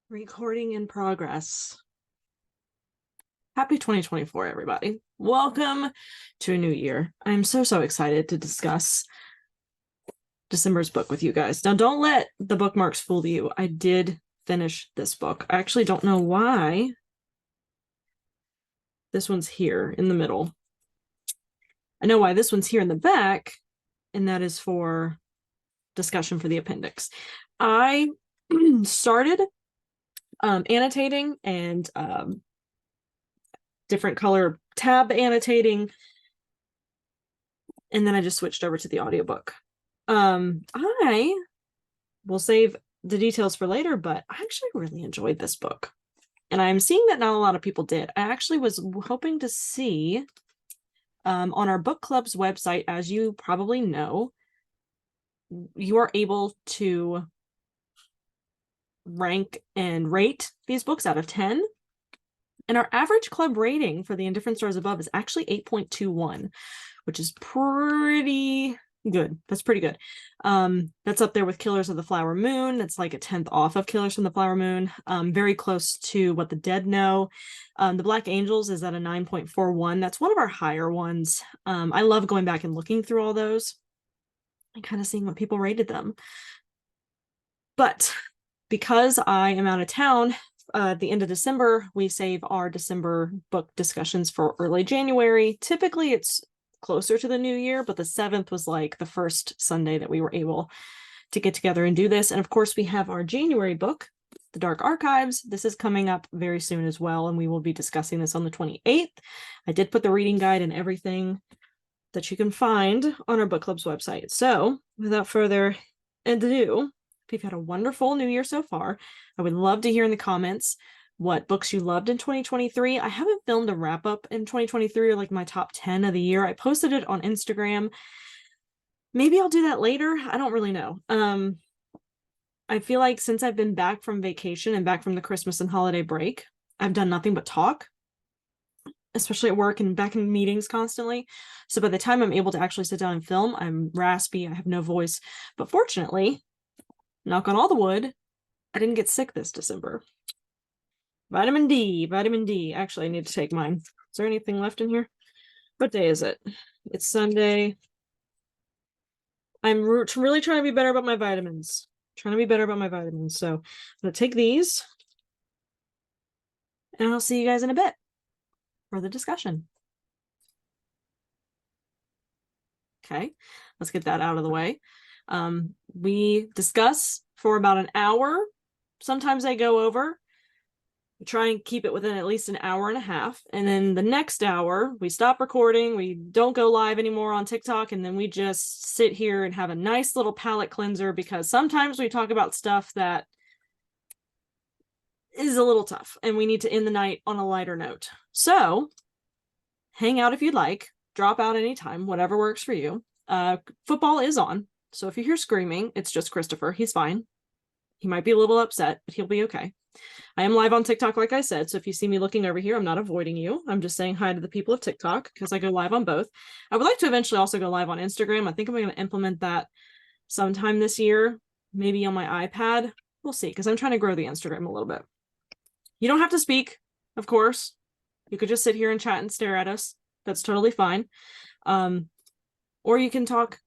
Recording in progress. Happy 2024, everybody. Welcome to a new year. I'm so excited to discuss December's book with you guys. Now, don't let the bookmarks fool you. I did finish this book. I actually don't know why this one's here in the middle. I know why this one's here in the back, and that is for discussion for the appendix. I started annotating and different color tab annotating, and then I just switched over to the audiobook. I will save the details for later, but I actually really enjoyed this book, and I'm seeing that not a lot of people did. I actually was hoping to see on our book club's website, as you probably know, you are able to rank and rate these books out of 10. And our average club rating for the Indifferent Stars Above is actually 8.21, which is pretty good. That's pretty good. That's up there with Killers of the Flower Moon. That's like a 10th off of Killers from the Flower Moon. Very close to What the Dead Know. The Black Angels is at a 9.41. That's one of our higher ones. I love going back and looking through all those and kind of seeing what people rated them. But because I am out of town at the end of December, we save our December book discussions for early January. Typically it's closer to the new year, but the 7th was like the first Sunday that we were able to get together and do this. And of course we have our January book, The Dark Archives. This is coming up very soon as well, and we will be discussing this on the 28th. I did put the reading guide and everything that you can find on our book club's website. So without further ado, if you've had a wonderful new year so far, I would love to hear in the comments what books you loved in 2023. I haven't filmed a wrap up in 2023 or like my top 10 of the year. I posted it on Instagram. Maybe I'll do that later. I don't really know. I feel like since I've been back from vacation and back from the Christmas and holiday break, I've done nothing but talk, especially at work and back in meetings constantly. So by the time I'm able to actually sit down and film, I'm raspy. I have no voice. But fortunately, knock on all the wood, I didn't get sick this December. Vitamin D. Actually, I need to take mine. Is there anything left in here? What day is it? It's Sunday. I'm really trying to be better about my vitamins. So I'm going to take these, and I'll see you guys in a bit for the discussion. Okay, let's get that out of the way. We discuss for about an hour. Sometimes I go over. We try and keep it within at least an hour and a half. And then the next hour, we stop recording. We don't go live anymore on TikTok. And then we just sit here and have a nice little palate cleanser, because sometimes we talk about stuff that is a little tough and we need to end the night on a lighter note. So hang out if you'd like. Drop out anytime, whatever works for you. Football is on. So if you hear screaming, it's just Christopher. He's fine. He might be a little upset, but he'll be okay. I am live on TikTok, like I said, so if you see me looking over here, I'm not avoiding you. I'm just saying hi to the people of TikTok, because I go live on both. I would like to eventually also go live on Instagram. I think I'm going to implement that sometime this year, maybe on my iPad. We'll see, because I'm trying to grow the Instagram a little bit. You don't have to speak, of course. You could just sit here and chat and stare at us. That's totally fine. Or you can talk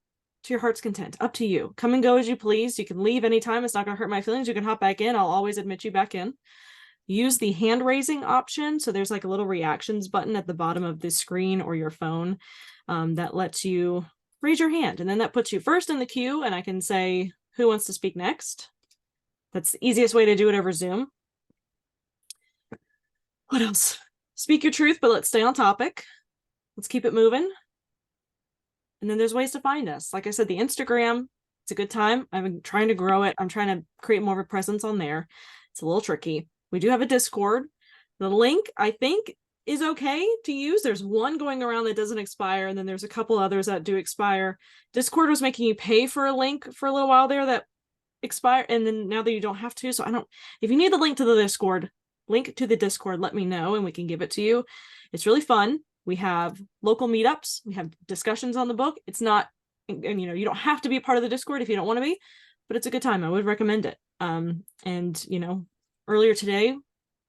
to your heart's content. Up to you. Come and go as you please. You can leave anytime. It's not going to hurt my feelings. You can hop back in. I'll always admit you back in. Use the hand raising option. So there's like a little reactions button at the bottom of the screen or your phone that lets you raise your hand. And then that puts you first in the queue, and I can say, who wants to speak next? That's the easiest way to do it over Zoom. What else? Speak your truth, but let's stay on topic. Let's keep it moving. And then there's ways to find us. Like I said, the Instagram, it's a good time. I've been trying to grow it. I'm trying to create more of a presence on there. It's a little tricky. We do have a Discord. The link, I think, is okay to use. There's one going around that doesn't expire, and then there's a couple others that do expire. Discord was making you pay for a link for a little while there that expired, and then now that you don't have to. So if you need the link to the Discord, let me know and we can give it to you. It's really fun. We have local meetups. We have discussions on the book. It's not, and you don't have to be a part of the Discord if you don't want to be, but it's a good time. I would recommend it. And Earlier today,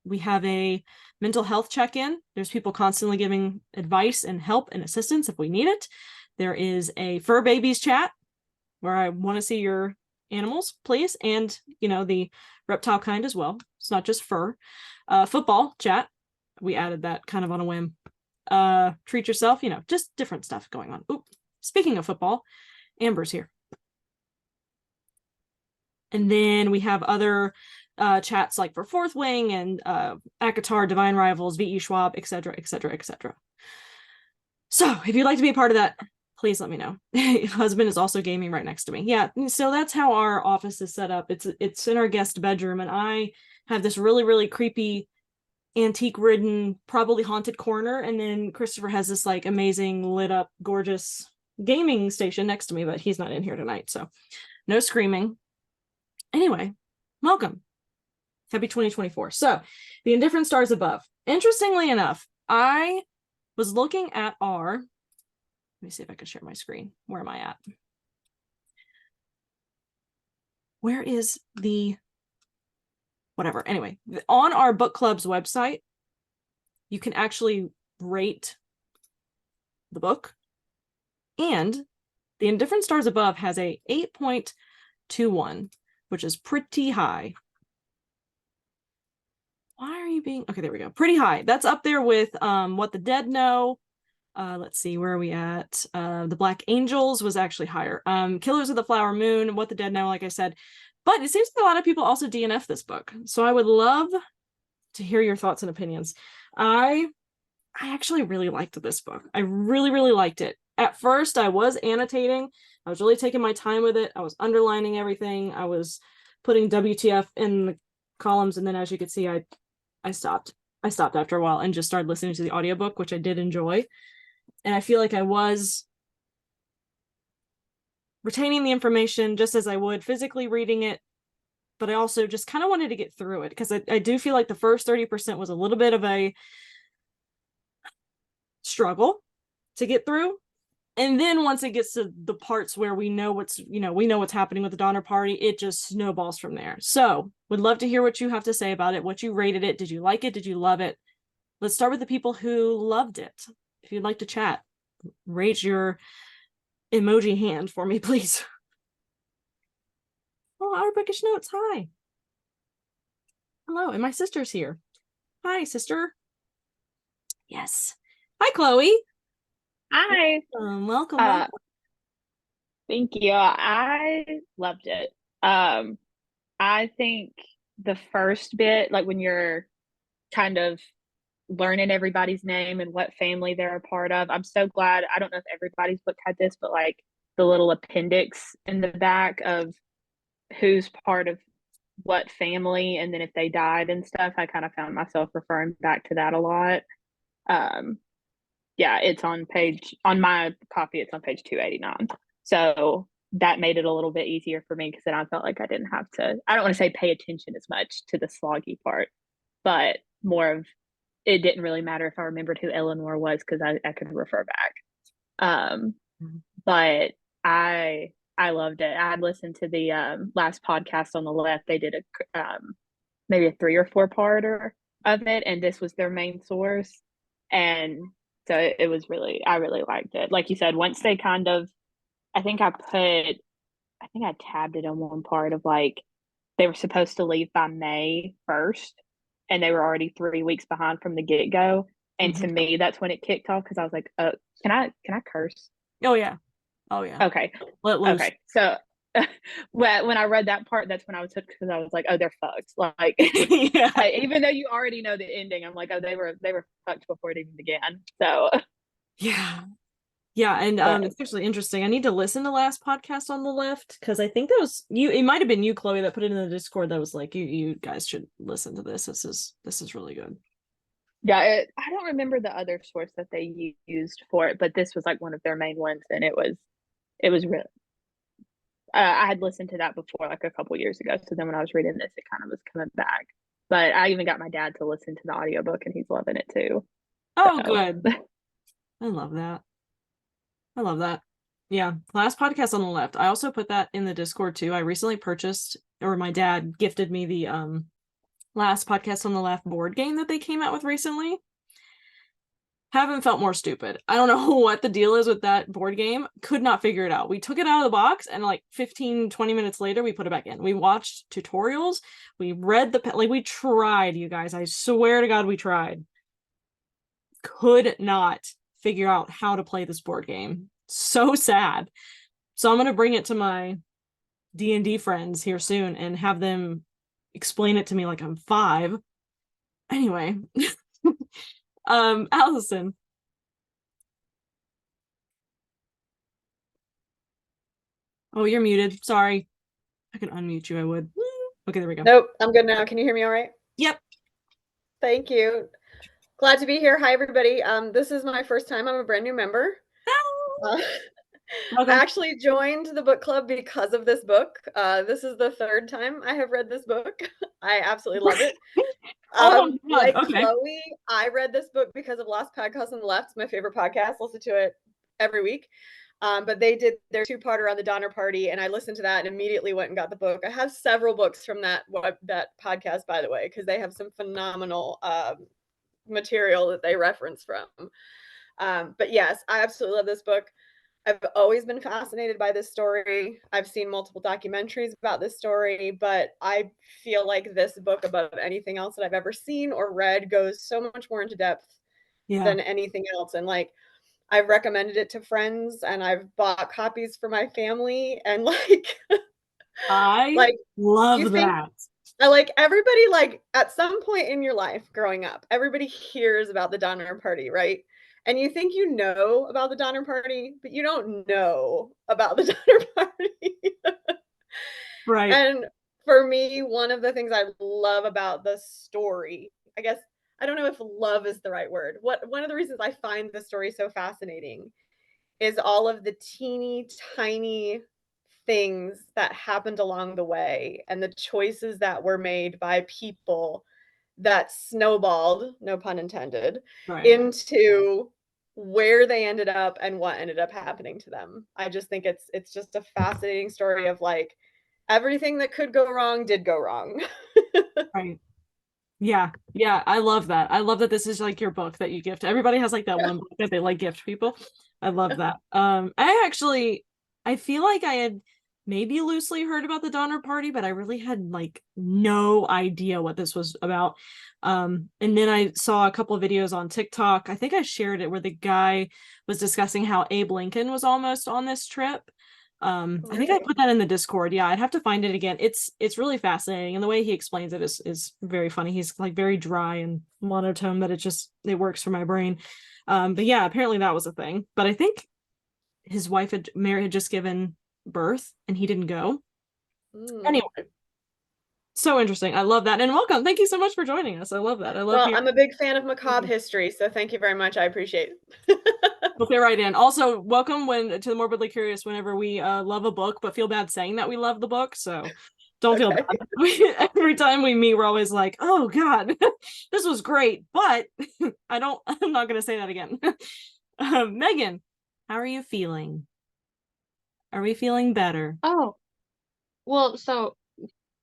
we have a mental health check-in. There's people constantly giving advice and help and assistance if we need it. There is a fur babies chat where I want to see your animals, please, and the reptile kind as well. It's not just fur. Football chat. We added that kind of on a whim. Treat yourself, just different stuff going on. Oop. Speaking of football, Amber's here. And then we have other chats like for Fourth Wing and ACOTAR, Divine Rivals, VE Schwab, etc., etc., etc. So if you'd like to be a part of that, please let me know. Husband is also gaming right next to me. Yeah, so that's how our office is set up. It's in our guest bedroom, and I have this really, really creepy, antique-ridden, probably haunted corner, and then Christopher has this like amazing, lit-up, gorgeous gaming station next to me, but he's not in here tonight, so no screaming. Anyway, welcome. Happy 2024. So, the Indifferent Stars Above. Interestingly enough, I was looking at our... Let me see if I can share my screen. Where am I at? Where is the... Whatever. Anyway, on our book club's website, you can actually rate the book. And The Indifferent Stars Above has a 8.21, which is pretty high. Why are you being... Okay, there we go. Pretty high. That's up there with What the Dead Know. Let's see, where are we at? The Black Angels was actually higher. Killers of the Flower Moon, What the Dead Know, like I said. But it seems like a lot of people also DNF this book. So I would love to hear your thoughts and opinions. I actually really liked this book. I really, really liked it. At first, I was annotating. I was really taking my time with it. I was underlining everything. I was putting WTF in the columns. And then as you can see, I stopped. I stopped after a while and just started listening to the audiobook, which I did enjoy. And I feel like I was retaining the information just as I would physically reading it, but I also just kind of wanted to get through it because I do feel like the first 30% was a little bit of a struggle to get through. And then once it gets to the parts where we know what's happening with the Donner Party, it just snowballs from there. So would love to hear what you have to say about it, what you rated it. Did you like it? Did you love it? Let's start with the people who loved it. If you'd like to chat, raise your emoji hand for me, please. Oh, our bookish notes. Hi. Hello, and my sister's here. Hi, sister. Yes. Hi, Chloe. Hi. Welcome. Thank you. I loved it. I think the first bit, like when you're kind of learning everybody's name and what family they're a part of, I'm so glad. I don't know if everybody's book had this, but like the little appendix in the back of who's part of what family, and then if they died and stuff, I kind of found myself referring back to that a lot. Yeah, it's on my copy, it's on page 289. So that made it a little bit easier for me because then I felt like I didn't have to, I don't want to say pay attention as much to the sloggy part, but more of it didn't really matter if I remembered who Eleanor was because I could refer back. But I loved it. I had listened to the last podcast on the left. They did a maybe a 3 or 4 parter of it, and this was their main source. And so it was really, I really liked it. Like you said, once they kind of, I think I tabbed it on one part of like they were supposed to leave by May 1st, and they were already 3 weeks behind from the get-go. And to me, that's when it kicked off because I was like, can I curse? Oh yeah. Oh yeah. Okay. Let loose. Okay. So when I read that part, that's when I was hooked because I was like, oh, they're fucked. Like, yeah. Even though you already know the ending, I'm like, oh, they were fucked before it even began. So yeah, and it's actually interesting. I need to listen to last podcast on the left because I think that was you. It might have been you, Chloe, that put it in the Discord. That was like, you guys should listen to this. This is really good. Yeah, I don't remember the other source that they used for it, but this was like one of their main ones, and it was really. I had listened to that before, like a couple years ago. So then when I was reading this, it kind of was coming back. But I even got my dad to listen to the audiobook, and he's loving it too. Oh, so. Good. I love that. Yeah, last podcast on the left. I also put that in the Discord too. I recently purchased, or my dad gifted me the Last Podcast on the Left board game that they came out with recently. Haven't felt more stupid. I don't know what the deal is with that board game. Could not figure it out. We took it out of the box and like 15, 20 minutes later, we put it back in. We watched tutorials. We read we tried, you guys. I swear to God, we tried. Could not figure out how to play this board game. So sad. So I'm going to bring it to my D&D friends here soon and have them explain it to me like I'm 5. Anyway. Allison. Oh, you're muted. Sorry. I could unmute you, I would. Okay, there we go. Nope, I'm good now. Can you hear me all right? Yep. Thank you. Glad to be here. Hi, everybody. This is my first time. I'm a brand new member. I actually joined the book club because of this book. This is the 3rd time I have read this book. I absolutely love it. Like Chloe, I read this book because of Last Podcast on the Left. It's my favorite podcast. Listen to it every week. But they did their 2-parter on the Donner Party, and I listened to that and immediately went and got the book. I have several books from that podcast, by the way, because they have some phenomenal material that they reference from. But yes, I absolutely love this book. I've always been fascinated by this story. I've seen multiple documentaries about this story, but I feel like this book, above anything else that I've ever seen or read, goes so much more into depth than anything else. And like, I've recommended it to friends and I've bought copies for my family, and I love that. Like everybody, like at some point in your life growing up, everybody hears about the Donner Party, right? And you think you know about the Donner Party, but you don't know about the Donner Party. Right. And for me, one of the things I love about the story, I guess, I don't know if love is the right word. One of the reasons I find the story so fascinating is all of the teeny tiny things that happened along the way and the choices that were made by people that snowballed, no pun intended, into where they ended up and what ended up happening to them. I just think it's just a fascinating story of like everything that could go wrong did go wrong. Right. Yeah. I love that. I love that this is like your book that you gift. Everybody has like that one book that they like gift people. I love that. I feel like I had maybe loosely heard about the Donner Party, but I really had like no idea what this was about. And then I saw a couple of videos on TikTok. I think I shared it where the guy was discussing how Abe Lincoln was almost on this trip. I think I put that in the Discord. Yeah, I'd have to find it again. It's really fascinating, and the way he explains it is very funny. He's like very dry and monotone, but it works for my brain. But yeah, apparently that was a thing. But I think his wife Mary had just given birth and he didn't go. Anyway, so interesting. I love that. And welcome. Thank you so much for joining us. I love that. I'm a big fan of macabre history, so thank you very much. I appreciate it. We'll fit right in. Also, welcome to the Morbidly Curious whenever we love a book but feel bad saying that we love the book. So don't feel bad. Every time we meet, we're always like, oh God, this was great, but I'm not gonna say that again. Megan, how are you feeling? Are we feeling better? Oh, well, so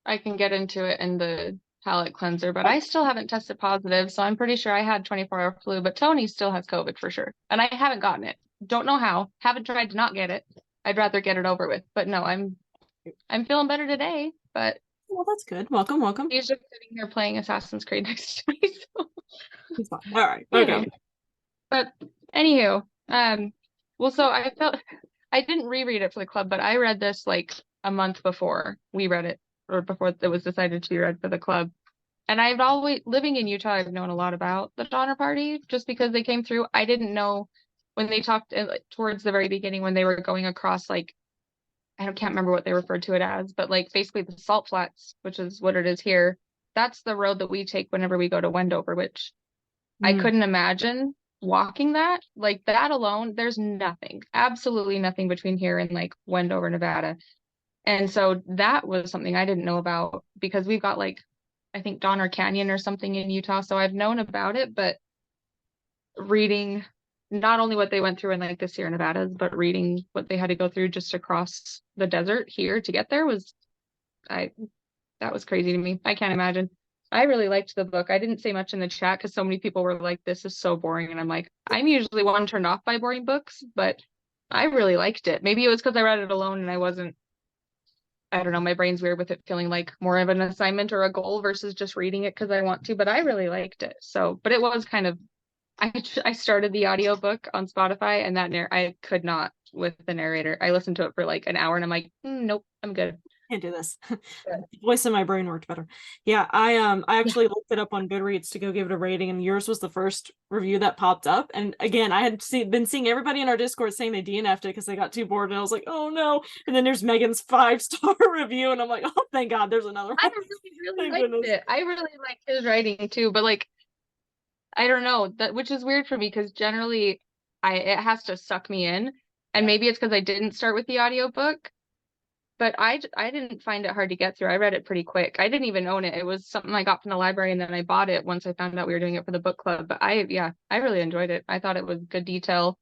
I can get into it in the palate cleanser, but I still haven't tested positive, so I'm pretty sure I had 24-hour flu, but Tony still has COVID for sure, and I haven't gotten it. Don't know how. Haven't tried to not get it. I'd rather get it over with, but no, I'm feeling better today. But well, that's good. Welcome. He's just sitting here playing Assassin's Creed next to me. So. He's fine. All right. Okay. But anywho, well, so I didn't reread it for the club, but I read this like a month before we read it, or before it was decided to be read for the club. And I've always, living in Utah, I've known a lot about the Donner Party just because they came through. I didn't know when they talked towards the very beginning when they were going across, like, I can't remember what they referred to it as, but like basically the salt flats, which is what it is here. That's the road that we take whenever we go to Wendover, which I couldn't imagine walking that. Like that alone, there's nothing, absolutely nothing between here and like Wendover, Nevada. And so that was something I didn't know about because we've got like, I think Donner Canyon or something in Utah. So I've known about it, but reading not only what they went through in like the Sierra Nevadas, but reading what they had to go through just across the desert here to get there that was crazy to me. I can't imagine. I really liked the book. I didn't say much in the chat because so many people were like, this is so boring. And I'm like, I'm usually one turned off by boring books, but I really liked it. Maybe it was because I read it alone and I don't know, my brain's weird with it feeling like more of an assignment or a goal versus just reading it because I want to, but I really liked it. So, but it was kind of, I started the audiobook on Spotify and I could not with the narrator. I listened to it for like an hour and I'm like, nope, I'm good. Can't do this. Voice in my brain worked better. Yeah, I actually looked it up on Goodreads to go give it a rating, and yours was the first review that popped up. And again, I had been seeing everybody in our Discord saying they DNF'd it because they got too bored, and I was like, oh no. And then there's Megan's 5-star review, and I'm like, oh thank God, there's another one. I really liked it. I really liked his writing too, but like, I don't know, that which is weird for me because generally it has to suck me in, and maybe it's because I didn't start with the audiobook. But I didn't find it hard to get through. I read it pretty quick. I didn't even own it. It was something I got from the library and then I bought it once I found out we were doing it for the book club. But I really enjoyed it. I thought it was good detail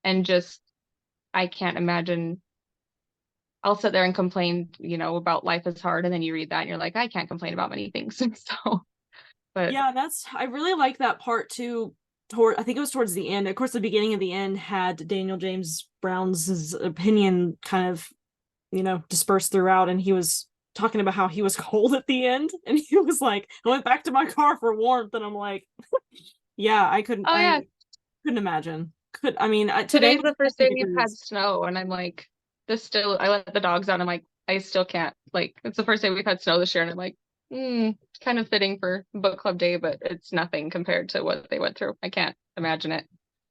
and just, I can't imagine. I'll sit there and complain, about life is hard. And then you read that and you're like, I can't complain about many things. But yeah, I really like that part too. I think it was towards the end. Of course, the beginning of the end had Daniel James Brown's opinion kind of dispersed throughout, and he was talking about how he was cold at the end, and he was like, I went back to my car for warmth, and I'm like, yeah, I couldn't imagine. Today's the first day we've had snow, and I'm like, I let the dogs out, I'm like, I still can't, like, it's the first day we've had snow this year, and I'm like, kind of fitting for book club day, but it's nothing compared to what they went through. I can't imagine it.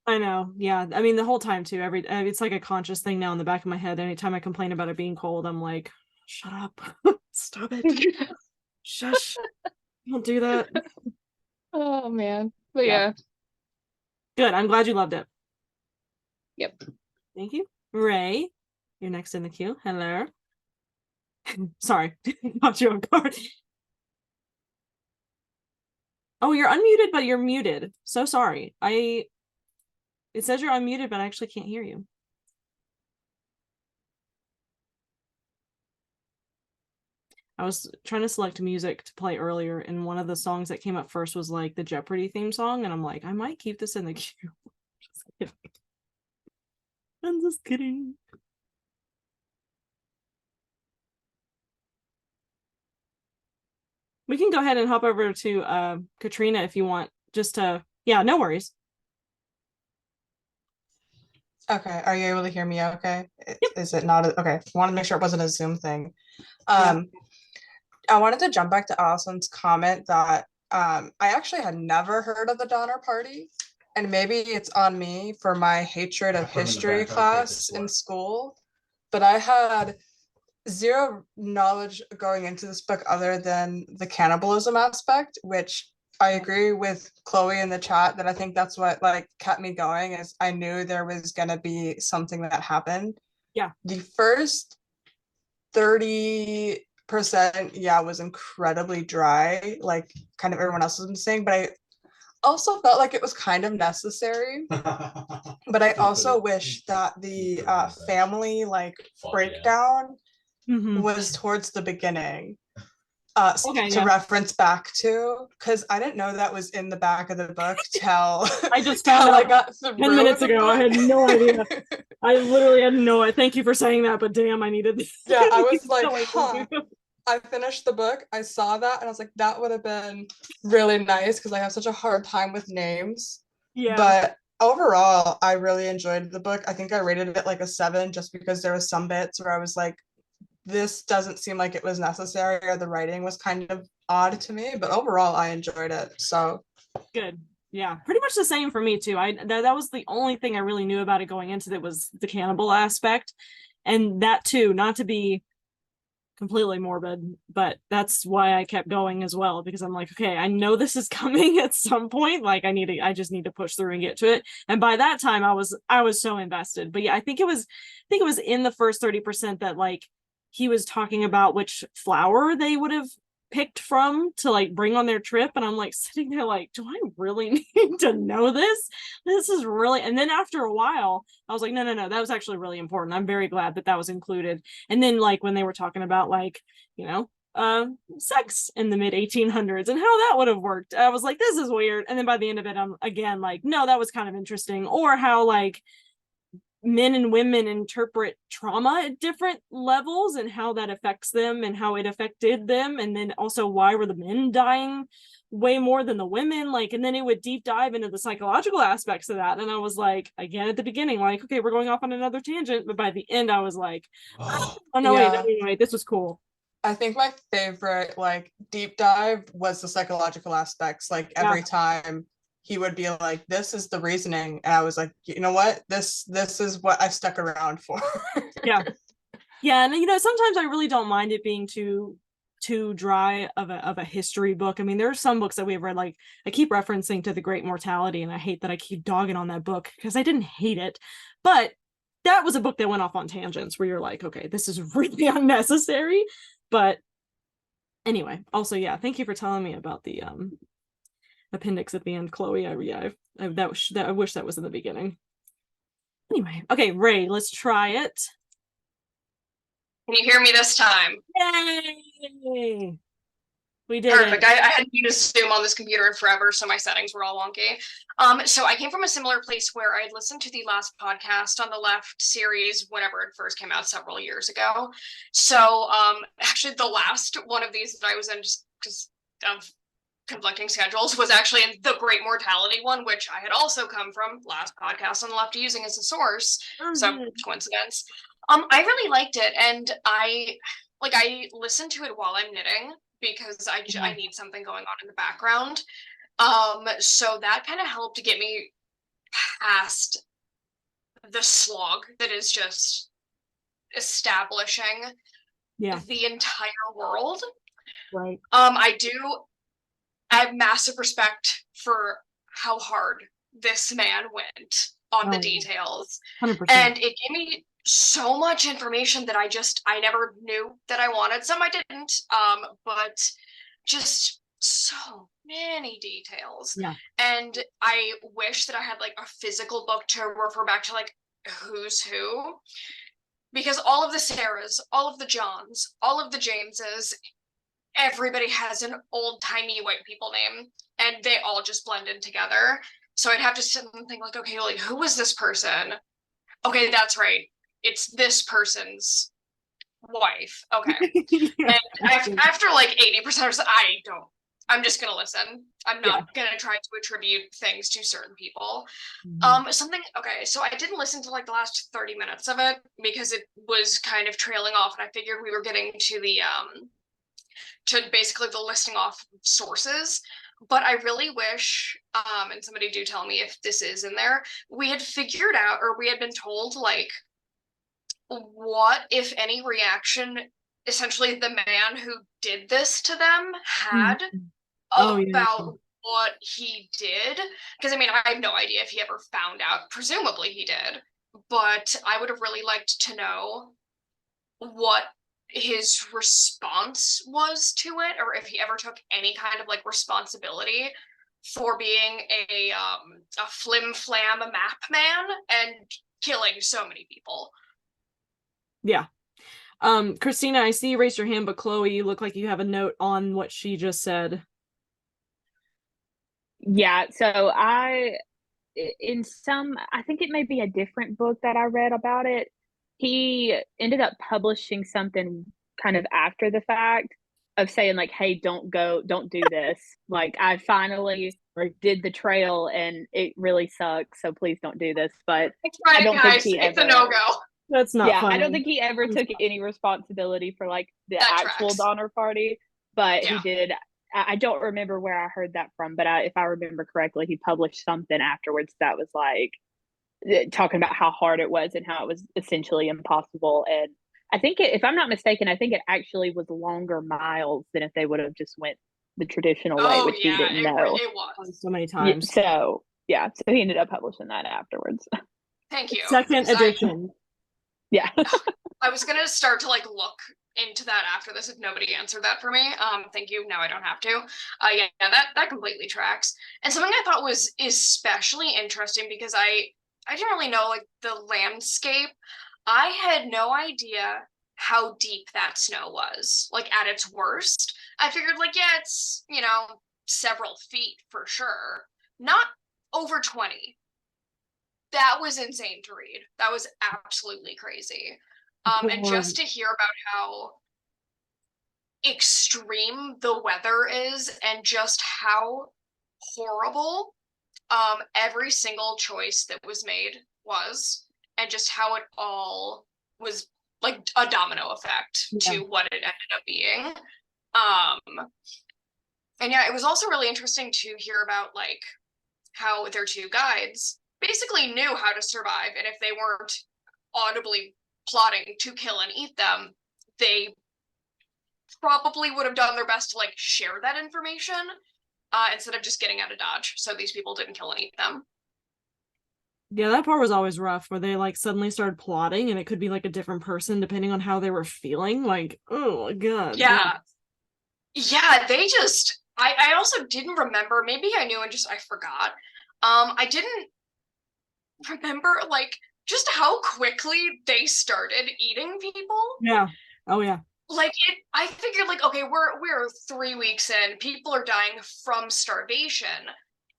I know. Yeah. The whole time too, it's like a conscious thing now in the back of my head. Anytime I complain about it being cold, I'm like, shut up. Stop it. Shush. Don't do that. Oh man. But yeah. Good. I'm glad you loved it. Yep. Thank you. Ray, you're next in the queue. Hello. Sorry. Caught you on guard. Oh, you're unmuted, but you're muted. So sorry. It says you're unmuted, but I actually can't hear you. I was trying to select music to play earlier, and one of the songs that came up first was like the Jeopardy theme song, and I'm like, I might keep this in the queue. Just kidding. I'm just kidding. We can go ahead and hop over to Katrina if you want, just to, no worries. Okay, are you able to hear me okay? Yep. Is it not? Okay, I want to make sure it wasn't a Zoom thing. I wanted to jump back to Allison's comment that I actually had never heard of the Donner Party, and maybe it's on me for my hatred of history class in school, but I had zero knowledge going into this book other than the cannibalism aspect, which I agree with Chloe in the chat that I think that's what like kept me going, is I knew there was going to be something that happened. Yeah. The first 30% was incredibly dry, like kind of everyone else has been saying, but I also felt like it was kind of necessary. But I also wish that the family breakdown was towards the beginning. To reference back to, because I didn't know that was in the back of the book till I just found out I got 10 minutes ago. I had no idea. I literally had no idea. Thank you for saying that, but damn, I needed this. Yeah, I was like, I finished the book, I saw that, and I was like, that would have been really nice because I have such a hard time with names. Yeah. But overall, I really enjoyed the book. I think I rated it like a 7 just because there was some bits where I was like, this doesn't seem like it was necessary, or the writing was kind of odd to me, but overall I enjoyed it. So good. Yeah, pretty much the same for me too. That was the only thing I really knew about it going into it, was the cannibal aspect, and that too, not to be completely morbid, but that's why I kept going as well, because I'm like, okay, I know this is coming at some point, like I just need to push through and get to it. And by that time I was so invested. But yeah, I think it was in the first 30% that like he was talking about which flower they would have picked from to like bring on their trip, and I'm like sitting there like, do I really need to know this? This is really. And then after a while I was like, no, that was actually really important. I'm very glad that was included. And then like when they were talking about like, sex in the mid 1800s and how that would have worked. I was like, this is weird. And then by the end of it, I'm again like, no, that was kind of interesting. Or how like men and women interpret trauma at different levels and how that affects them and how it affected them. And then also, why were the men dying way more than the women? Like, and then it would deep dive into the psychological aspects of that. And I was like, again, at the beginning, like, okay, we're going off on another tangent. But by the end, I was like, oh no, Yeah. wait, this was cool. I think my favorite like deep dive was the psychological aspects. Like every time he would be like, this is the reasoning. And I was like, you know what? This is what I stuck around for. Yeah. And you know, sometimes I really don't mind it being too dry of a history book. I mean, there are some books that we've read, like I keep referencing to The Great Mortality, and I hate that I keep dogging on that book because I didn't hate it, but that was a book that went off on tangents where you're like, okay, this is really unnecessary. But anyway, also, yeah, thank you for telling me about the appendix at the end, Chloe. I wish that was in the beginning. Anyway, okay, Ray, let's try it. Can you hear me this time? Yay! We did Perfect. it. I hadn't used Zoom on this computer in forever, so my settings were all wonky. So I came from a similar place where I had listened to the last podcast on the Left series whenever it first came out several years ago. So actually the last one of these that I was in, just because of conflicting schedules, was actually in the Great Mortality one, which I had also come from last podcast on the Left using as a source. So coincidence. I really liked it, and I listened to it while I'm knitting because I need something going on in the background. So that kind of helped to get me past the slog that is just establishing the entire world. Right. I have massive respect for how hard this man went on the details. 100%. And it gave me so much information that I never knew that I wanted. Some I didn't, but just so many details. Yeah. And I wish that I had like a physical book to refer back to, like who's who, because all of the Sarahs, all of the Johns, all of the Jameses, everybody has an old-timey white people name, and they all just blend in together. So I'd have to sit and think like, okay, like who was this person? Okay, that's right. It's this person's wife. Okay. And after like 80% of I'm just gonna listen. I'm not gonna try to attribute things to certain people. Okay, so I didn't listen to like the last 30 minutes of it because it was kind of trailing off, and I figured we were getting to the to basically the listing off sources. But I really wish, and somebody do tell me if this is in there, we had figured out, or we had been told, like, what, if any, reaction essentially the man who did this to them had about what he did. Because, I mean, I have no idea if he ever found out. Presumably he did. But I would have really liked to know what his response was to it, or if he ever took any kind of like responsibility for being a flim flam map man and killing so many people. Yeah. Christina, I see you raised your hand, but Chloe, you look like you have a note on what she just said. Yeah, so I think it may be a different book that I read about it. He ended up publishing something kind of after the fact of saying like, hey, don't do this. Like, I finally did the trail and it really sucks, so please don't do this. But I don't think he it's ever, a no-go. That's not funny. I don't think he ever took any responsibility for like the actual Donner Party, but he did. I don't remember where I heard that from, but if I remember correctly, he published something afterwards that was like talking about how hard it was and how it was essentially impossible. And I think if I'm not mistaken, I think it actually was longer miles than if they would have just went the traditional way, which he didn't know. It was so many times. So he ended up publishing that afterwards. Thank you. Second edition. I was gonna start to like look into that after this if nobody answered that for me. Thank you. Now I don't have to. That completely tracks. And something I thought was especially interesting because I didn't really know like the landscape. I had no idea how deep that snow was, like at its worst. I figured, like, yeah, it's, you know, several feet for sure, not over 20. That was insane to read. That was absolutely crazy. And just to hear about how extreme the weather is and just how horrible every single choice that was made was, and just how it all was like a domino effect to what it ended up being. And yeah, it was also really interesting to hear about like how their two guides basically knew how to survive, and if they weren't audibly plotting to kill and eat them, they probably would have done their best to like share that information instead of just getting out of Dodge, so these people didn't kill and eat them. Yeah, that part was always rough, where they like suddenly started plotting, and it could be like a different person depending on how they were feeling. Like, oh my god. Yeah, they just. I also didn't remember. Maybe I knew and just I forgot. I didn't remember like just how quickly they started eating people. Yeah. Oh yeah. Like I figured like, okay, we're 3 weeks in, people are dying from starvation,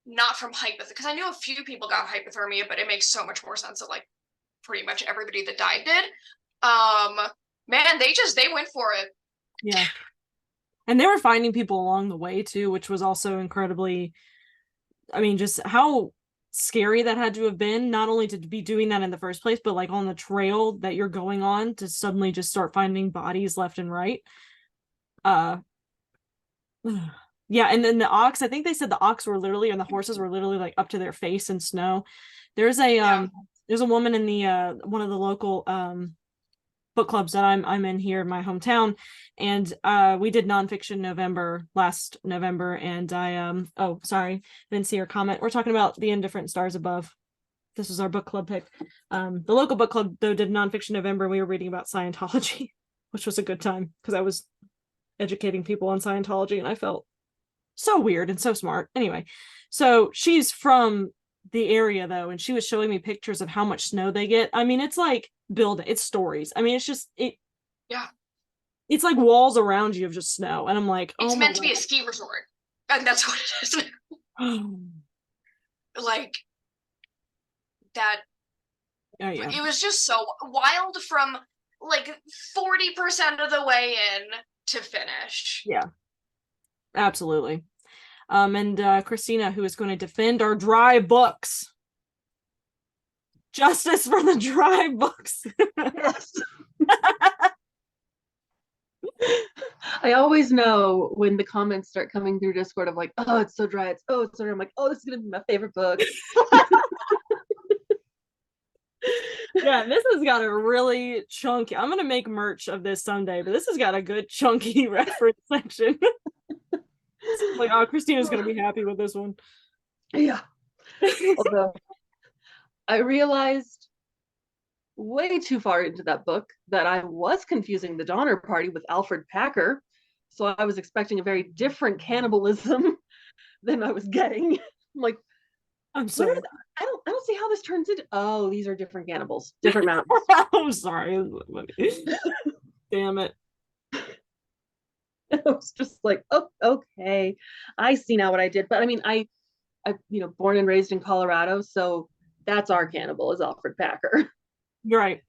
not from hypothermia, because I knew a few people got hypothermia, but it makes so much more sense that like pretty much everybody that died did. Man, they went for it. Yeah. And they were finding people along the way too, which was also incredibly, I mean, just how scary that had to have been, not only to be doing that in the first place, but like on the trail that you're going on to suddenly just start finding bodies left and right. Yeah, and then the ox, I think they said the ox were literally, and the horses were literally like up to their face in snow. There's a there's a woman in the one of the local book clubs that I'm in here in my hometown, and we did nonfiction November last November, and I oh sorry, I didn't see your comment. We're talking about The Indifferent Stars Above. This was our book club pick. The local book club though did nonfiction November. We were reading about Scientology, which was a good time because I was educating people on Scientology, and I felt so weird and so smart. Anyway, so she's from the area though, and she was showing me pictures of how much snow they get. I mean, it's like it's stories. I mean, it's just yeah, it's like walls around you of just snow, and I'm like, it's meant to be a ski resort, and that's what it is. Like that. Oh yeah, it was just so wild from like 40% of the way in to finish. Yeah, absolutely. And Christina, who is going to defend our dry books. Justice for the dry books. Yes. I always know when the comments start coming through Discord of like, oh, it's so dry. It's so dry. I'm like, oh, this is gonna be my favorite book. Yeah, this has got a really chunky. I'm gonna make merch of this someday, but this has got a good chunky reference section. Like, oh, Christina's gonna be happy with this one. Yeah. Although I realized way too far into that book that I was confusing the Donner Party with Alfred Packer. So I was expecting a very different cannibalism than I was getting. I'm like, I'm sorry. I don't see how this turns into. Oh, these are different cannibals, different mountains. I'm sorry. Damn it. I was just like, oh, okay. I see now what I did. But I mean, I born and raised in Colorado, so that's our cannibal is Alfred Packer. You're right.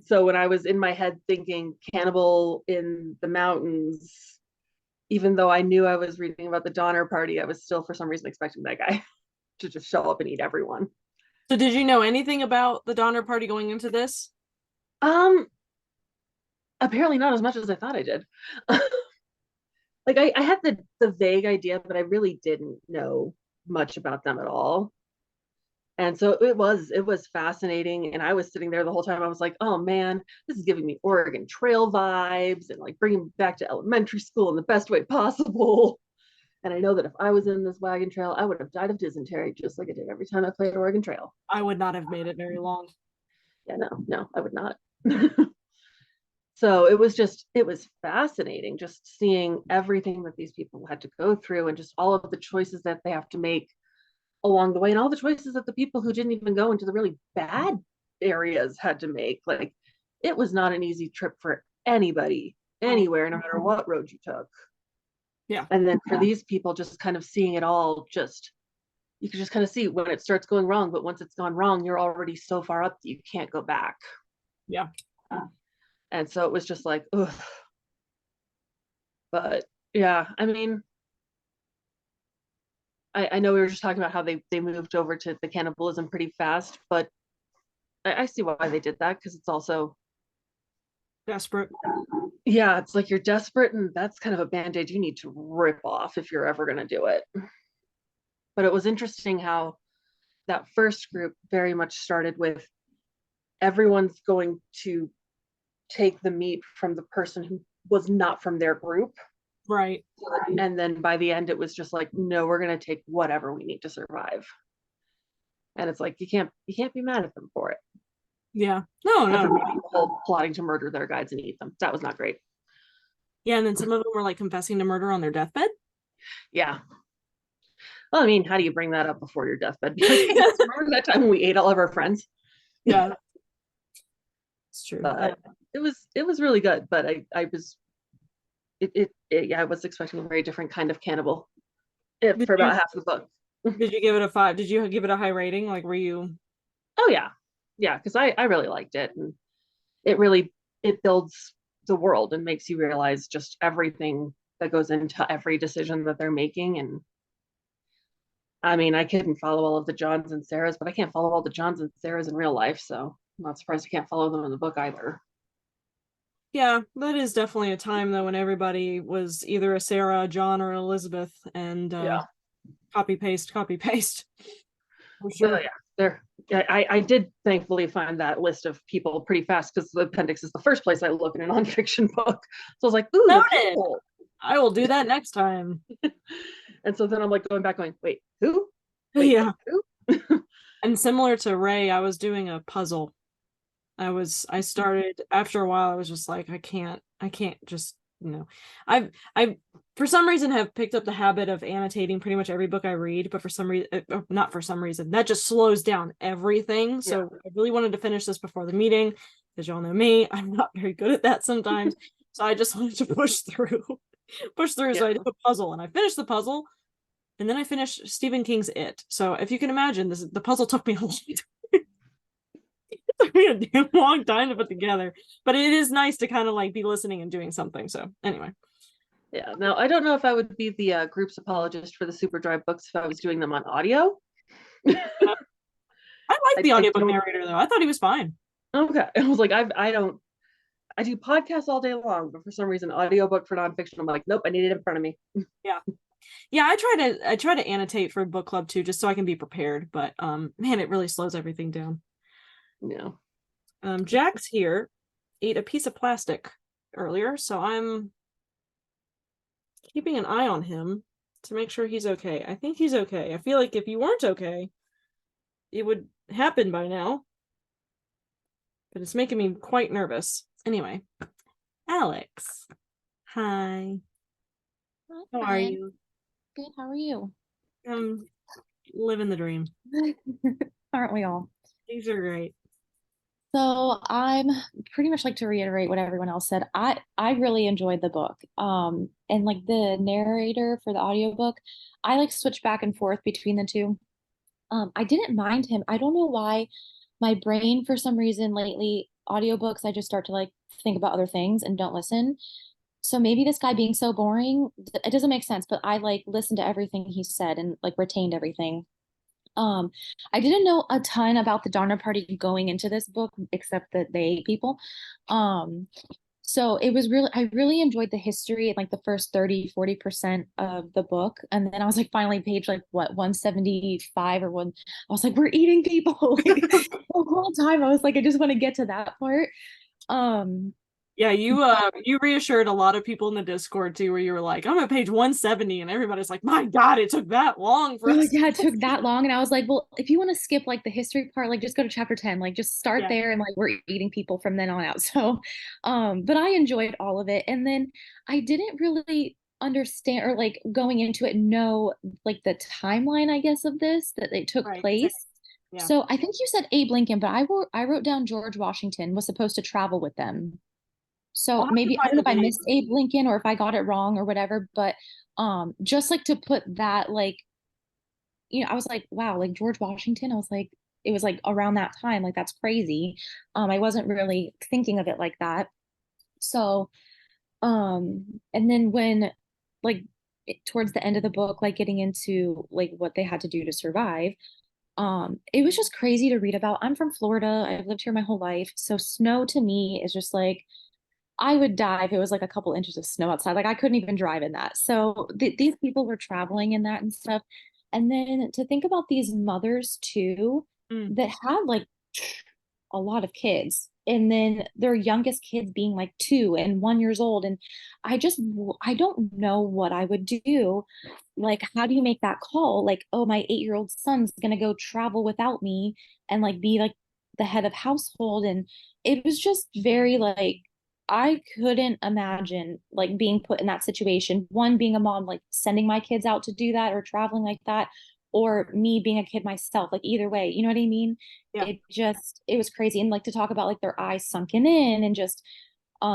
So when I was in my head thinking cannibal in the mountains, even though I knew I was reading about the Donner Party, I was still for some reason expecting that guy to just show up and eat everyone. So did you know anything about the Donner Party going into this? Apparently not as much as I thought I did. Like I had the vague idea, but I really didn't know much about them at all. And so it was fascinating. And I was sitting there the whole time. I was like, oh man, this is giving me Oregon Trail vibes and like bringing me back to elementary school in the best way possible. And I know that if I was in this wagon trail, I would have died of dysentery just like I did every time I played Oregon Trail. I would not have made it very long. Yeah, no, I would not. So it was fascinating just seeing everything that these people had to go through and just all of the choices that they have to make along the way and all the choices that the people who didn't even go into the really bad areas had to make. Like it was not an easy trip for anybody, anywhere, no matter what road you took. Yeah. And then for these people, just kind of seeing it all, just you can just kind of see when it starts going wrong, but once it's gone wrong, you're already so far up that you can't go back. Yeah. And so it was just like, ugh. But yeah, I mean, I know we were just talking about how they moved over to the cannibalism pretty fast, but I see why they did that, because it's also Desperate. yeah, it's like you're desperate, and that's kind of a band-aid you need to rip off if you're ever going to do it. But it was interesting how that first group very much started with everyone's going to take the meat from the person who was not from their group. Right. And then by the end, it was just like, no, we're going to take whatever we need to survive. And it's like, you can't be mad at them for it. Yeah. No. People plotting to murder their guides and eat them. That was not great. Yeah, and then some of them were like confessing to murder on their deathbed. Yeah. Well, I mean, how do you bring that up before your deathbed? Remember that time when we ate all of our friends? Yeah. It's true. But it was really good, but I was I was expecting a very different kind of cannibal for about half the book. Did you give it a 5? Did you give it a high rating? Like, were you? Oh yeah, because I really liked it, and it builds the world and makes you realize just everything that goes into every decision that they're making. And I mean, I couldn't follow all of the Johns and Sarahs, but I can't follow all the Johns and Sarahs in real life, so I'm not surprised I can't follow them in the book either. Yeah, that is definitely a time though when everybody was either a Sarah, a John, or Elizabeth, and copy paste. For sure. I did thankfully find that list of people pretty fast, because the appendix is the first place I look in a nonfiction book. So I was like, ooh, noted. I will do that next time. And so then I'm like going back going, wait, who? Wait, yeah. Who? And similar to Ray, I was doing a puzzle. I started after a while, I was just like, I can't just, I for some reason have picked up the habit of annotating pretty much every book I read, but for some reason, not for some reason, that just slows down everything. So I really wanted to finish this before the meeting, because y'all know me, I'm not very good at that sometimes. So I just wanted to push through. So I did a puzzle, and I finished the puzzle, and then I finished Stephen King's It. So if you can imagine, the puzzle took me a long time. It took me a damn long time to put together, but it is nice to kind of like be listening and doing something. So anyway. Yeah. Now I don't know if I would be the group's apologist for the Super Dry books if I was doing them on audio. I like the audiobook narrator though. I thought he was fine. Okay. I was like, I do podcasts all day long, but for some reason, audiobook for nonfiction, I'm like, nope, I need it in front of me. Yeah. I try to annotate for book club too, just so I can be prepared. But man, it really slows everything down. Yeah. Jack's here ate a piece of plastic earlier, so I'm keeping an eye on him to make sure he's okay. I think he's okay. I feel like if you weren't okay, it would happen by now. But it's making me quite nervous. Anyway, Alex. Hi. How are you? Good. How are you? Living the dream. Aren't we all? These are great. So I'm pretty much like to reiterate what everyone else said. I really enjoyed the book. And like the narrator for the audiobook, I like switch back and forth between the two. I didn't mind him. I don't know why my brain, for some reason lately, audiobooks, I just start to like think about other things and don't listen. So maybe this guy being so boring, it doesn't make sense, but I like listened to everything he said and like retained everything. I didn't know a ton about the Donner Party going into this book, except that they ate people. So it was really, I really enjoyed the history and like the first 30-40% of the book. And then I was like, finally page like what, 175 or one, I was like, we're eating people. Like, the whole time I was like, I just want to get to that part. Yeah, you reassured a lot of people in the Discord too, where you were like, I'm at page 170, and everybody's like, my God, it took that long for us. Like, yeah, it took that long. And I was like, well, if you want to skip like the history part, like just go to chapter 10, like just start there, and like we're eating people from then on out. So but I enjoyed all of it. And then I didn't really understand, or like going into it, know like the timeline, I guess, of this, that it took place. Yeah. So I think you said Abe Lincoln, but I wrote down George Washington was supposed to travel with them. So I'll have to maybe I find don't know if the I date. missed Abe Lincoln or if I got it wrong or whatever, but just like to put that like, I was like, wow, like George Washington, I was like, it was like around that time, like that's crazy. I wasn't really thinking of it like that. So, and then when like towards the end of the book, like getting into like what they had to do to survive, it was just crazy to read about. I'm from Florida. I've lived here my whole life. So snow to me is just like I would die if it was like a couple inches of snow outside. Like I couldn't even drive in that. So these people were traveling in that and stuff. And then to think about these mothers too Mm. that had like a lot of kids, and then their youngest kids being like 2 and 1 years old, and I don't know what I would do. Like, how do you make that call? Like, oh, my 8-year-old son's gonna go travel without me and like be like the head of household, and it was just very like I couldn't imagine like being put in that situation. One, being a mom, like sending my kids out to do that or traveling like that, or me being a kid myself, like either way, you know what I mean? Yeah. It was crazy. And like to talk about like their eyes sunken in and just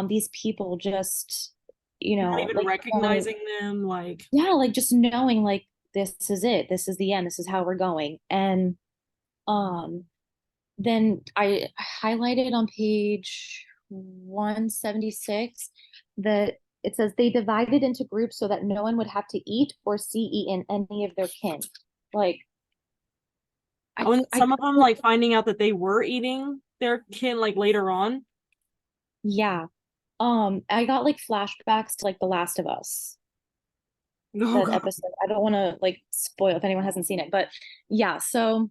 these people just, Not even like recognizing them, like yeah, like just knowing like this is it, this is the end, this is how we're going. And um then I highlighted on page 176 that it says they divided into groups so that no one would have to eat or see eaten any of their kin. Like and some of them like finding out that they were eating their kin like later on. Yeah. I got like flashbacks to like The Last of Us. Oh, That God. episode. I don't want to like spoil if anyone hasn't seen it, but yeah, so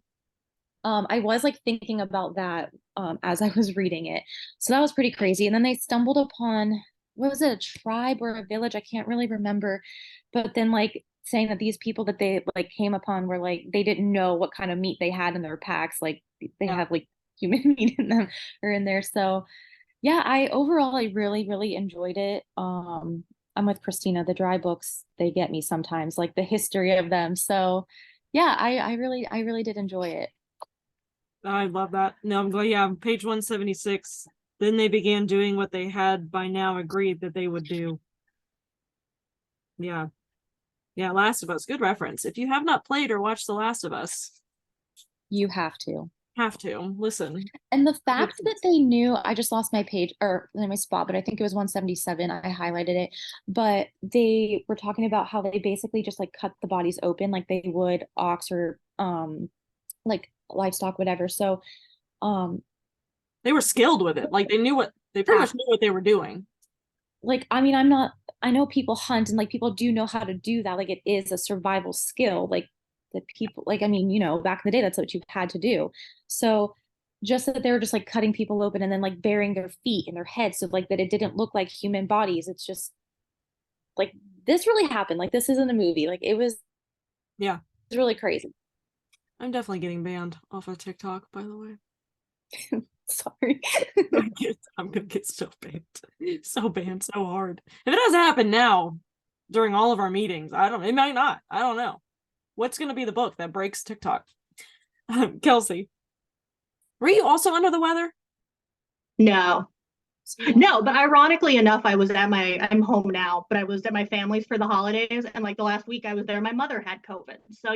I was like thinking about that as I was reading it. So that was pretty crazy. And then they stumbled upon, what was it, a tribe or a village? I can't really remember. But then like saying that these people that they like came upon were like they didn't know what kind of meat they had in their packs. Like they Yeah. have like human meat in them or in there. So yeah, I really, really enjoyed it. I'm with Christina. The dry books, they get me sometimes, like the history of them. So yeah, I really did enjoy it. I love that. No, I'm glad. Yeah, page 176. Then they began doing what they had by now agreed that they would do. Yeah. Yeah, Last of Us. Good reference. If you have not played or watched The Last of Us, You have to. have to listen. And the fact that they knew, I just lost my page or my spot, but I think it was 177. I highlighted it. But they were talking about how they basically just like cut the bodies open like they would ox or like livestock, whatever. So They were skilled with it. Like they pretty much knew what they were doing. like I mean, I know people hunt and like people do know how to do that. Like it is a survival skill. Like the people, like I mean, back in the day, that's what you had to do. So just that they were just like cutting people open and then like burying their feet and their heads so like that it didn't look like human bodies. It's just like this really happened. Like this isn't a movie. Like it was really crazy. I'm definitely getting banned off of TikTok, by the way. Sorry. I'm gonna get so banned so hard. If it doesn't happen now during all of our meetings, it might not. I don't know. What's gonna be the book that breaks TikTok? Kelsey, were you also under the weather? No, but ironically enough, I'm home now, but I was at my family's for the holidays. And like the last week I was there, my mother had COVID. So,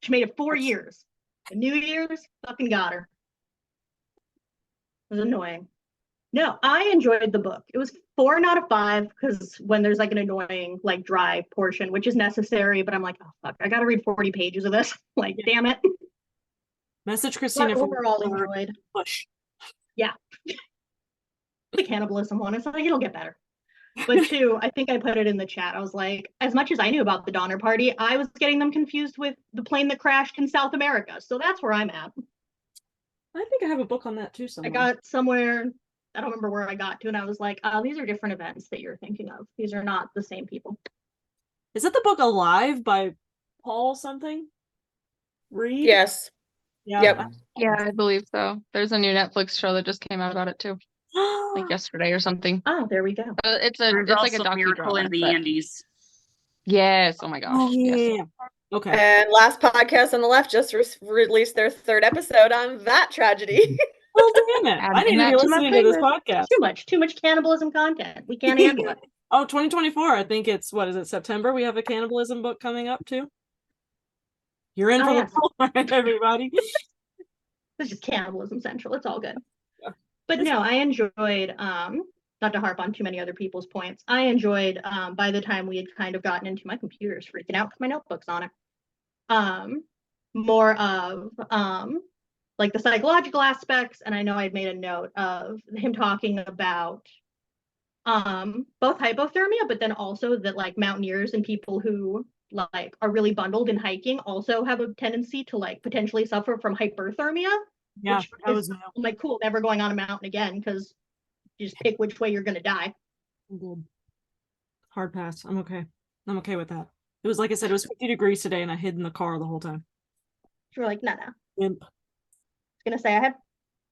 she made it 4 years. The New Year's, fucking got her. It was annoying. No, I enjoyed the book. It was 4 out of 5 because when there's like an annoying, like dry portion, which is necessary, but I'm like, oh fuck, I gotta read 40 pages of this. Like, damn it. Message Christina but for overall enjoyed. Push. Yeah. The cannibalism one, it's like it'll get better. But 2, I think I put it in the chat. I was like, as much as I knew about the Donner Party, I was getting them confused with the plane that crashed in South America. So that's where I'm at. I think I have a book on that too somewhere. I got somewhere, I don't remember where I got to, and I was like, oh, these are different events that you're thinking of. These are not the same people. Is that the book Alive by Paul something? Reed? Yes. Yeah. Yep. Yeah, I believe so. There's a new Netflix show that just came out about it too, like yesterday or something. Oh, there we go. It's There's like a also Miracle docudrama. in the but- Andes. Yes. Oh my gosh. Oh Yes. yeah. Okay. And Last Podcast on the Left just released their 3rd episode on that tragedy. Well, damn it. I need to be listening to this podcast. Too much cannibalism content. We can't handle it. Oh, 2024. I think it's, what is it, September? We have a cannibalism book coming up too. You're in for the floor, everybody. This is cannibalism central. It's all good. Yeah. But no, I enjoyed, not to harp on too many other people's points, I enjoyed, by the time we had kind of gotten into my computer's freaking out with my notebooks on it, more of like the psychological aspects. And I know I'd made a note of him talking about both hypothermia, but then also that like mountaineers and people who like are really bundled in hiking also have a tendency to like potentially suffer from hyperthermia. Yeah, which is like cool, never going on a mountain again because you just pick which way you're gonna die. Good. Hard pass. I'm okay with that. It was, like I said, it was 50 degrees today and I hid in the car the whole time. You were like, no. Imp. I was gonna say I have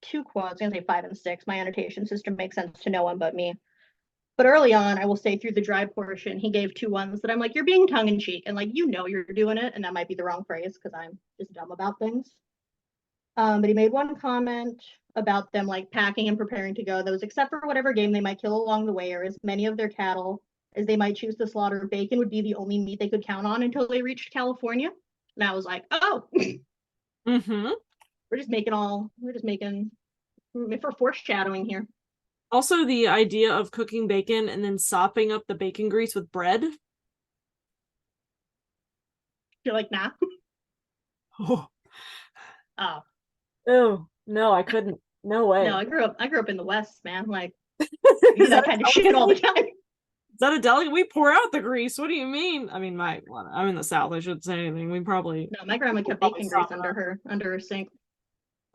2 quotes. I'm gonna say 5 and 6. My annotation system makes sense to no one but me. But early on, I will say through the dry portion, he gave 2 ones that I'm like, you're being tongue in cheek, and like you're doing it, and that might be the wrong phrase because I'm just dumb about things. But he made one comment about them like packing and preparing to go. That was except for whatever game they might kill along the way, or as many of their cattle as they might choose to slaughter, bacon would be the only meat they could count on until they reached California. And I was like, oh, we're just making for foreshadowing here. Also, the idea of cooking bacon and then sopping up the bacon grease with bread. You're like, nah. Oh no, I couldn't. No way. No, I grew up in the West, man. Like, you that kind of shit all the time. Is that a delicacy? We pour out the grease. What do you mean? I mean, I'm in the South. I shouldn't say anything. We probably. No, my grandma kept bacon grease under her sink.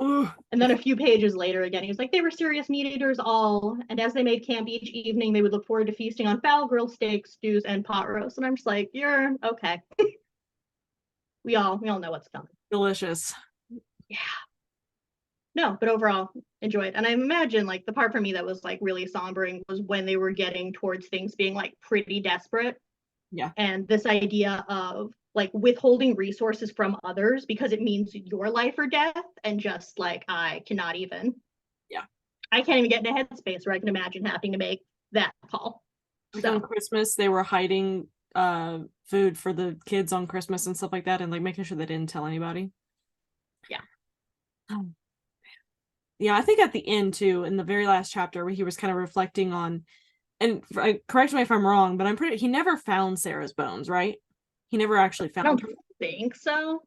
Ugh. And then a few pages later, again, he was like, they were serious meat eaters all, and as they made camp each evening, they would look forward to feasting on fowl, grilled steaks, stews, and pot roast. And I'm just like, you're okay. we all know what's coming. Delicious. Yeah. No, but overall, enjoyed. And I imagine like the part for me that was like really sombering was when they were getting towards things being like pretty desperate. Yeah. And this idea of like withholding resources from others because it means your life or death, and just like I can't even get in a headspace where I can imagine having to make that call. Like on Christmas, they were hiding food for the kids on Christmas and stuff like that, and like making sure they didn't tell anybody. Yeah. Yeah, I think at the end too, in the very last chapter where he was kind of reflecting on, and correct me if I'm wrong, but he never found Sarah's bones, right? He never actually found. I don't think so.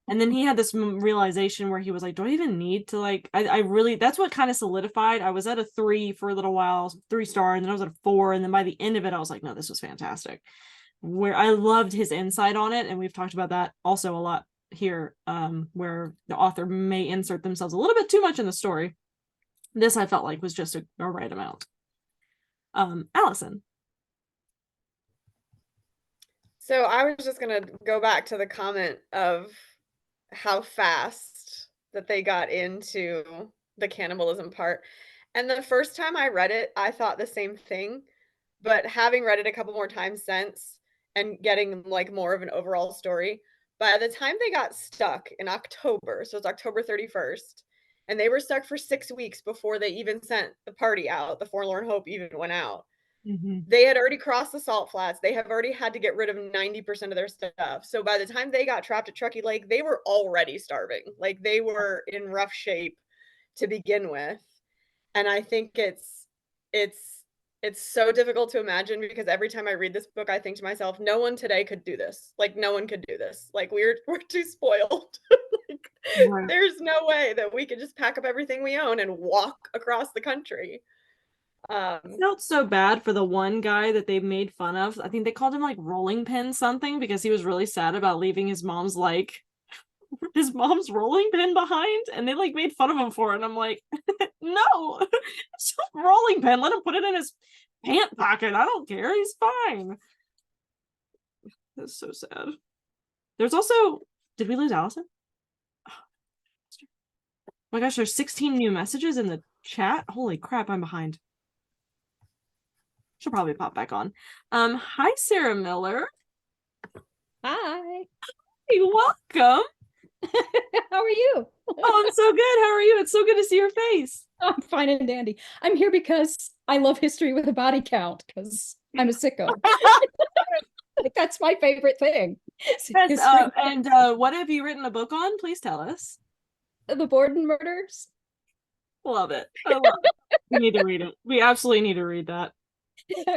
And then he had this realization where he was like, do I even need to like, I really, that's what kind of solidified. I was at a 3 for a little while, 3-star, and then I was at a 4. And then by the end of it, I was like, no, this was fantastic. Where I loved his insight on it. And we've talked about that also a lot here, where the author may insert themselves a little bit too much in the story. This I felt like was just a right amount. Allison. So I was just gonna go back to the comment of how fast that they got into the cannibalism part. And the first time I read it, I thought the same thing, but having read it a couple more times since and getting like more of an overall story, by the time they got stuck in October, so it's October 31st, and they were stuck for 6 weeks before they even sent the party out, the Forlorn Hope even went out. They had already crossed the salt flats. They have already had to get rid of 90% of their stuff. So by the time they got trapped at Truckee Lake, they were already starving. Like they were in rough shape to begin with. And I think it's so difficult to imagine, because every time I read this book, I think to myself, no one today could do this. Like no one could do this. Like we're too spoiled. Like, there's no way that we could just pack up everything we own and walk across the country. I felt so bad for the one guy that they made fun of. I think they called him like rolling pin something, because he was really sad about leaving his mom's rolling pin behind, and they like made fun of him for it. And I'm like, no, it's just a rolling pin. Let him put it in his pant pocket. I don't care. He's fine. That's so sad. There's also, did we lose Allison? Oh my gosh, there's 16 new messages in the chat. Holy crap, I'm behind. She'll probably pop back on. Hi, Sarah Miller. Hi. Hey, welcome. How are you? Oh, I'm so good. How are you? It's so good to see your face. I'm fine and dandy. I'm here because I love history with a body count because I'm a sicko. Like, that's my favorite thing. Yes, and what have you written a book on? Please tell us. The Borden murders. Love it. I love it. We need to read it. We absolutely need to read that.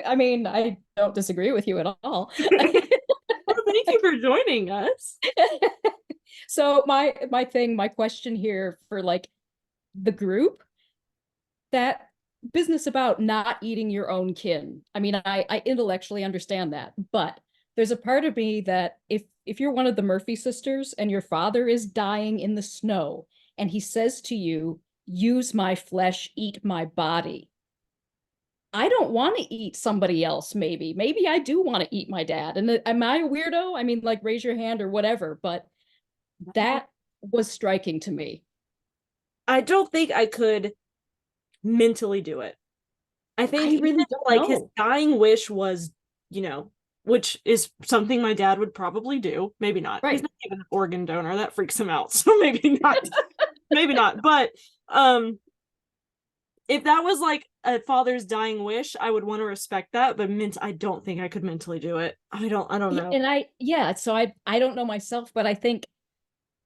I mean, I don't disagree with you at all. Well, thank you for joining us. So my question here for like the group, that business about not eating your own kin. I mean, I intellectually understand that, but there's a part of me that if you're one of the Murphy sisters and your father is dying in the snow and he says to you, use my flesh, eat my body. I don't want to eat somebody else, maybe. Maybe I do want to eat my dad. And am I a weirdo? I mean, like, raise your hand or whatever, but that was striking to me. I don't think I could mentally do it. I think I really don't like know. his dying wish was, which is something my dad would probably do. Maybe not. Right. He's not even an organ donor. That freaks him out. So maybe not. Maybe not. But if that was like a father's dying wish, I would want to respect that. But I don't think I could mentally do it. I don't know. And so I don't know myself, but I think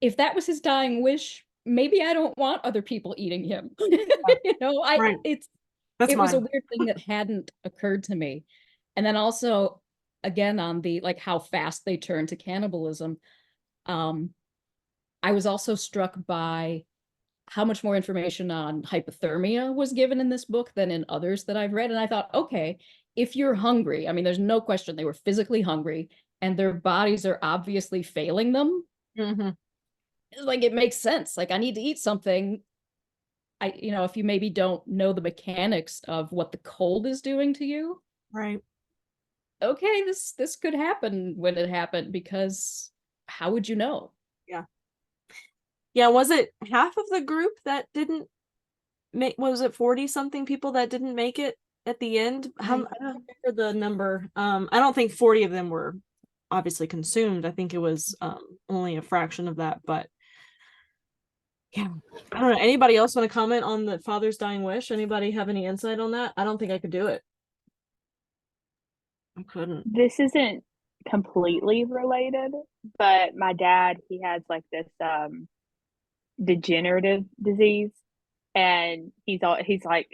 if that was his dying wish, maybe I don't want other people eating him. Right. It was a weird thing that hadn't occurred to me. And then also, again, on the like how fast they turn to cannibalism, I was also struck by how much more information on hypothermia was given in this book than in others that I've read. And I thought, okay, if you're hungry, I mean, there's no question they were physically hungry and their bodies are obviously failing them. Mm-hmm. Like, it makes sense. Like, I need to eat something. If you maybe don't know the mechanics of what the cold is doing to you. Right. Okay, this could happen when it happened, because how would you know? Yeah, was it half of the group that didn't make, was it 40 something people that didn't make it at the end? I don't remember the number. I don't think 40 of them were obviously consumed. I think it was only a fraction of that, but yeah. I don't know. Anybody else want to comment on the father's dying wish? Anybody have any insight on that? I don't think I could do it. I couldn't. This isn't completely related, but my dad, he has like this degenerative disease, and he's like,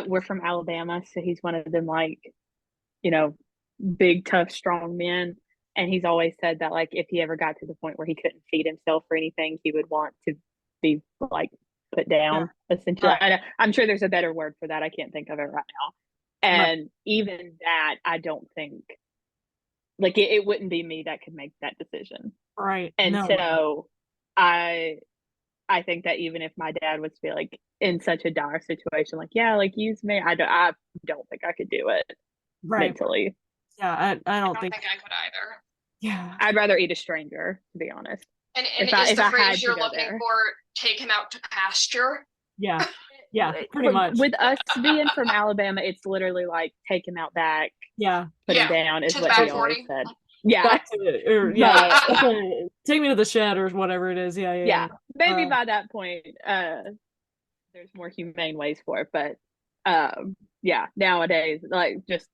we're from Alabama, so he's one of them, like, big tough strong men, and he's always said that like if he ever got to the point where he couldn't feed himself or anything, he would want to be like put down, essentially. Right. I'm sure there's a better word for that. I can't think of it right now. And even that, I don't think, like, it wouldn't be me that could make that decision. Right. And so I think that even if my dad was to be like in such a dire situation, like, yeah, like use me, I don't think I could do it mentally. Yeah, I don't think I could either. Yeah. I'd rather eat a stranger, to be honest. And is the phrase you're looking for, take him out to pasture? Yeah. Yeah, pretty much. With us being from Alabama, it's literally like take him out back. Yeah. Put him down is what he always said. Yeah. Take me to the shed or whatever it is. Yeah. Maybe by that point, there's more humane ways for it. But nowadays, like, just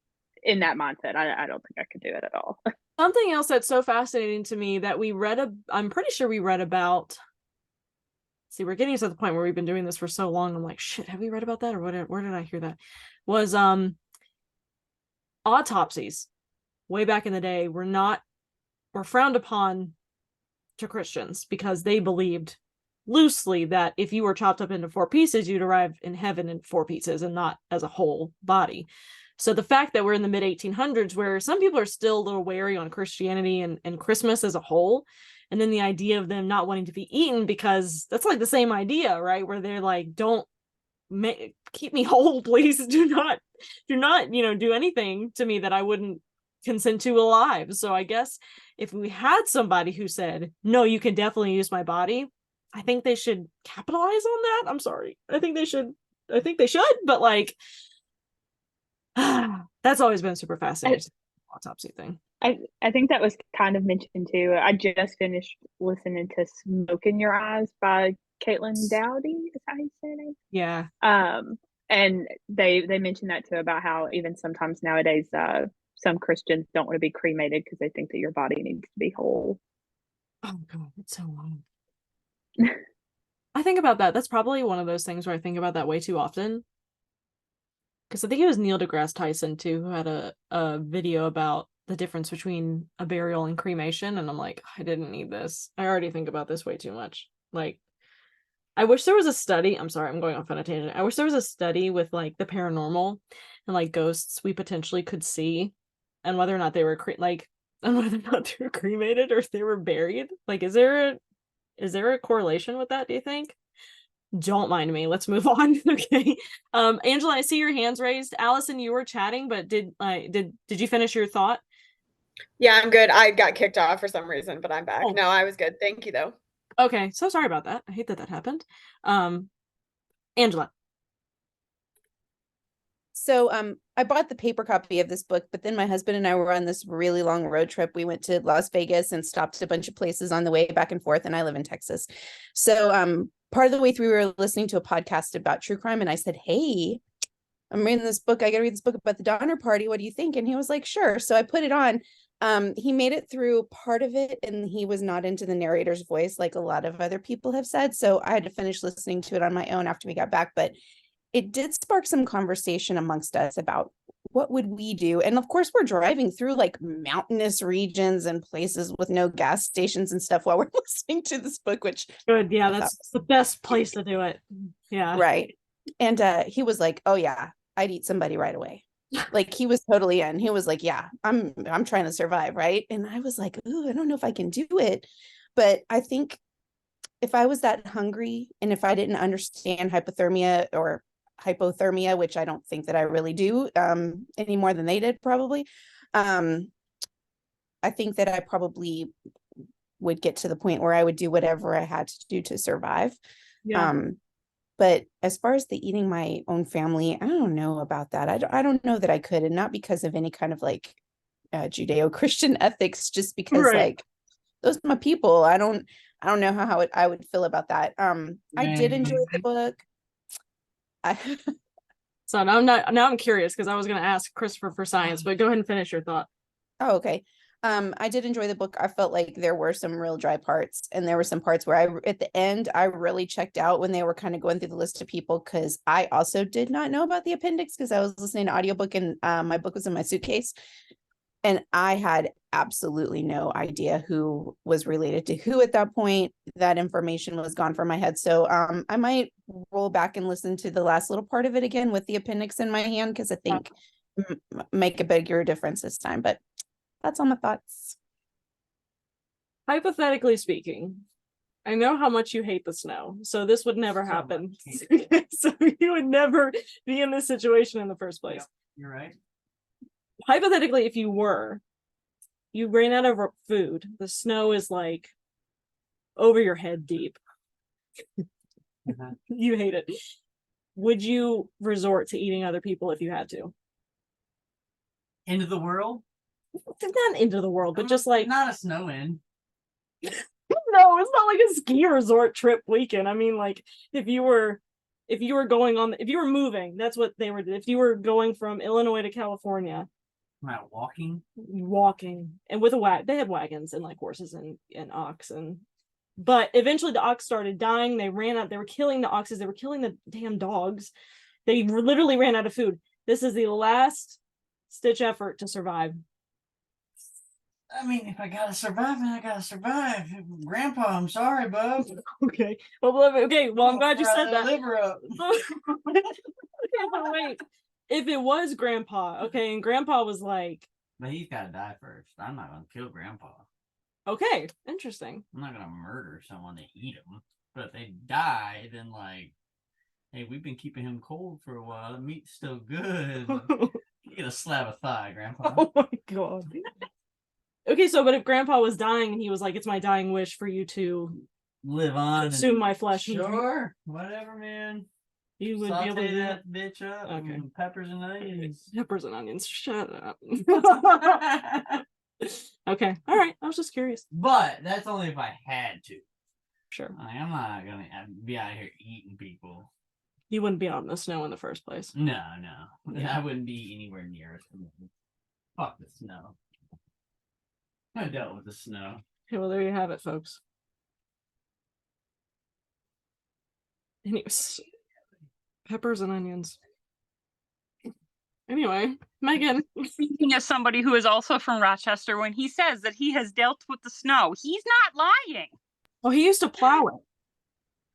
in that mindset, I don't think I could do it at all. Something else that's so fascinating to me that I'm pretty sure we read about. See, we're getting to the point where we've been doing this for so long. I'm like, shit, have we read about that, or where did I hear that? Was autopsies way back in the day were frowned upon to Christians because they believed loosely that if you were chopped up into 4 pieces, you'd arrive in heaven in 4 pieces and not as a whole body. So the fact that we're in the mid 1800s, where some people are still a little wary on Christianity and Christmas as a whole, and then the idea of them not wanting to be eaten, because that's like the same idea, right? Where they're like, don't keep me whole, please. Do not, do anything to me that I wouldn't consent to alive. So I guess if we had somebody who said, no, you can definitely use my body, I think they should capitalize on that. I'm sorry. I think they should, but like, that's always been super fascinating. autopsy thing. I think that was kind of mentioned too. I just finished listening to "Smoke in Your Eyes" by Caitlin Dowdy. Is that how you say it? Yeah. And they mentioned that too, about how even sometimes nowadays some Christians don't want to be cremated because they think that your body needs to be whole. Oh god, it's so long. I think about that. That's probably one of those things where I think about that way too often. Because I think it was Neil deGrasse Tyson too who had a video about the difference between a burial and cremation, and I'm like, I didn't need this. I already think about this way too much. Like, I wish there was a study. I'm sorry, I'm going off on a tangent. I wish there was a study with like the paranormal and like ghosts we potentially could see, and whether or not they were and whether or not they were cremated or if they were buried. Like, is there a correlation with that, do you think? Don't mind me. Let's move on. Okay. Angela, I see your hands raised. Allison, you were chatting, but did you finish your thought? Yeah, I'm good. I got kicked off for some reason, but I'm back. Oh. No, I was good. Thank you though. Okay, so sorry about that. I hate that happened. Angela. So I bought the paper copy of this book, but then my husband and I were on this really long road trip. We went to Las Vegas and stopped a bunch of places on the way back and forth, and I live in Texas. So part of the way through, we were listening to a podcast about true crime, and I said, hey, I'm reading this book. I got to read this book about the Donner Party. What do you think? And he was like, sure. So I put it on. He made it through part of it, and he was not into the narrator's voice like a lot of other people have said. So I had to finish listening to it on my own after we got back. But it did spark some conversation amongst us about what would we do. And of course, we're driving through like mountainous regions and places with no gas stations and stuff while we're listening to this book, which good. Yeah, that's the best place to do it. Yeah. Right. And he was like, oh yeah, I'd eat somebody right away. Like he was totally in. He was like, yeah, I'm trying to survive, right? And I was like, ooh, I don't know if I can do it. But I think if I was that hungry and if I didn't understand hypothermia, which I don't think that I really do any more than they did probably, I think that I probably would get to the point where I would do whatever I had to do to survive. Yeah. But as far as the eating my own family, I don't know about that. I don't know that I could, and not because of any kind of like Judeo-Christian ethics, just because like those are my people. I don't know how I would feel about that. I did enjoy the book. So now I'm curious because I was going to ask Christopher for science, but go ahead and finish your thought. Oh, okay. I did enjoy the book. I felt like there were some real dry parts, and there were some parts where at the end, I really checked out when they were kind of going through the list of people, because I also did not know about the appendix because I was listening to audiobook and my book was in my suitcase, and I had absolutely no idea who was related to who at that point. That information was gone from my head. So I might roll back and listen to the last little part of it again with the appendix in my hand, because I think make a bigger difference this time. But that's all my thoughts. Hypothetically speaking, I know how much you hate the snow, so this would never happen. So you would never be in this situation in the first place. Yep, you're right. Hypothetically, if you ran out of food, the snow is like over your head deep. You hate it. Would you resort to eating other people if you had to? End of the world? Not into the world, but just like not a snow in. No, it's not like a ski resort trip weekend. I mean, like if you were moving, that's what they were. If you were going from Illinois to California, Not walking, and with a wagon, they had wagons and like horses and ox, but eventually the ox started dying. They ran out. They were killing the oxes. They were killing the damn dogs. They literally ran out of food. This is the last stitch effort to survive. I mean, if I gotta survive, then I gotta survive. Grandpa, I'm sorry, bub. Okay. Well, I'm glad you said that. Liver up. Okay, but wait. If it was Grandpa, okay, and Grandpa was like, but he's gotta die first. I'm not gonna kill Grandpa. Okay, interesting. I'm not gonna murder someone to eat him. But if they die, then like, hey, we've been keeping him cold for a while. The meat's still good. You get a slab of thigh, Grandpa. Oh my god. Okay, so but if Grandpa was dying and he was like, it's my dying wish for you to live on, consume my flesh. Sure, whatever, man. You would be able to Saute do that that? bitch up. Okay. Peppers and onions. Peppers and onions. Shut up. Okay. All right. I was just curious. But that's only if I had to. Sure. Like, I'm not gonna be out here eating people. You wouldn't be out in the snow in the first place. No. Yeah. I wouldn't be anywhere near it. Fuck the snow. I dealt with the snow. Okay, well, there you have it, folks. Anyways, peppers and onions. Anyway, Megan. Speaking as somebody who is also from Rochester, when he says that he has dealt with the snow, he's not lying. Well, he used to plow it.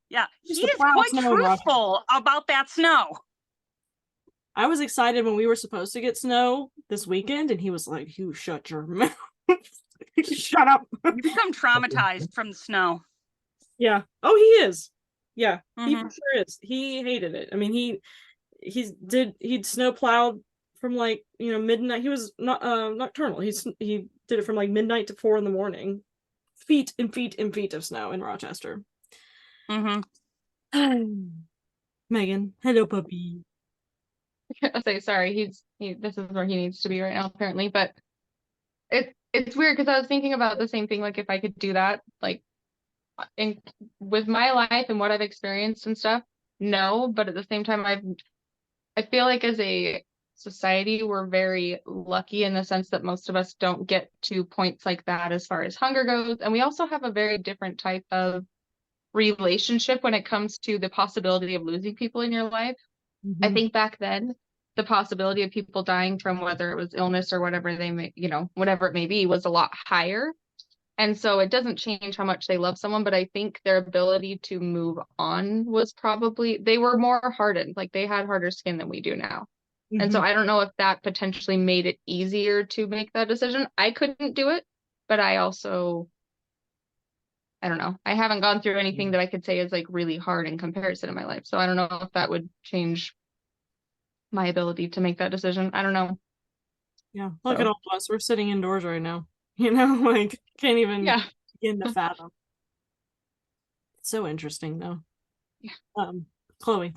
Yeah, He he used to is plow quite snow in Rochester. truthful about that snow. I was excited when we were supposed to get snow this weekend, and he was like, "You shut your mouth." Shut up. You become traumatized from the snow. Yeah. Oh, he is. Yeah, he Mhm. for sure is. He hated it. I mean, he'd snow plowed from like, midnight. He was not nocturnal. He did it from like midnight to 4 a.m. Feet and feet and feet of snow in Rochester. Megan, hello, puppy. I'll say sorry. This is where he needs to be right now, apparently. But it's weird because I was thinking about the same thing. Like if I could do that, like with my life and what I've experienced and stuff, no. But at the same time, I feel like as a society, we're very lucky in the sense that most of us don't get to points like that as far as hunger goes, and we also have a very different type of relationship when it comes to the possibility of losing people in your life. I think back then, the possibility of people dying from whether it was illness or whatever they may, whatever it may be, was a lot higher. And so it doesn't change how much they love someone, but I think their ability to move on was they were more hardened, like they had harder skin than we do now. And so I don't know if that potentially made it easier to make that decision. I couldn't do it, but I don't know. I haven't gone through anything that I could say is like really hard in comparison in my life. So I don't know if that would change my ability to make that decision. I don't know. Yeah, look at all of us. We're sitting indoors right now. Like can't even begin to fathom. It's so interesting though. Yeah. Chloe.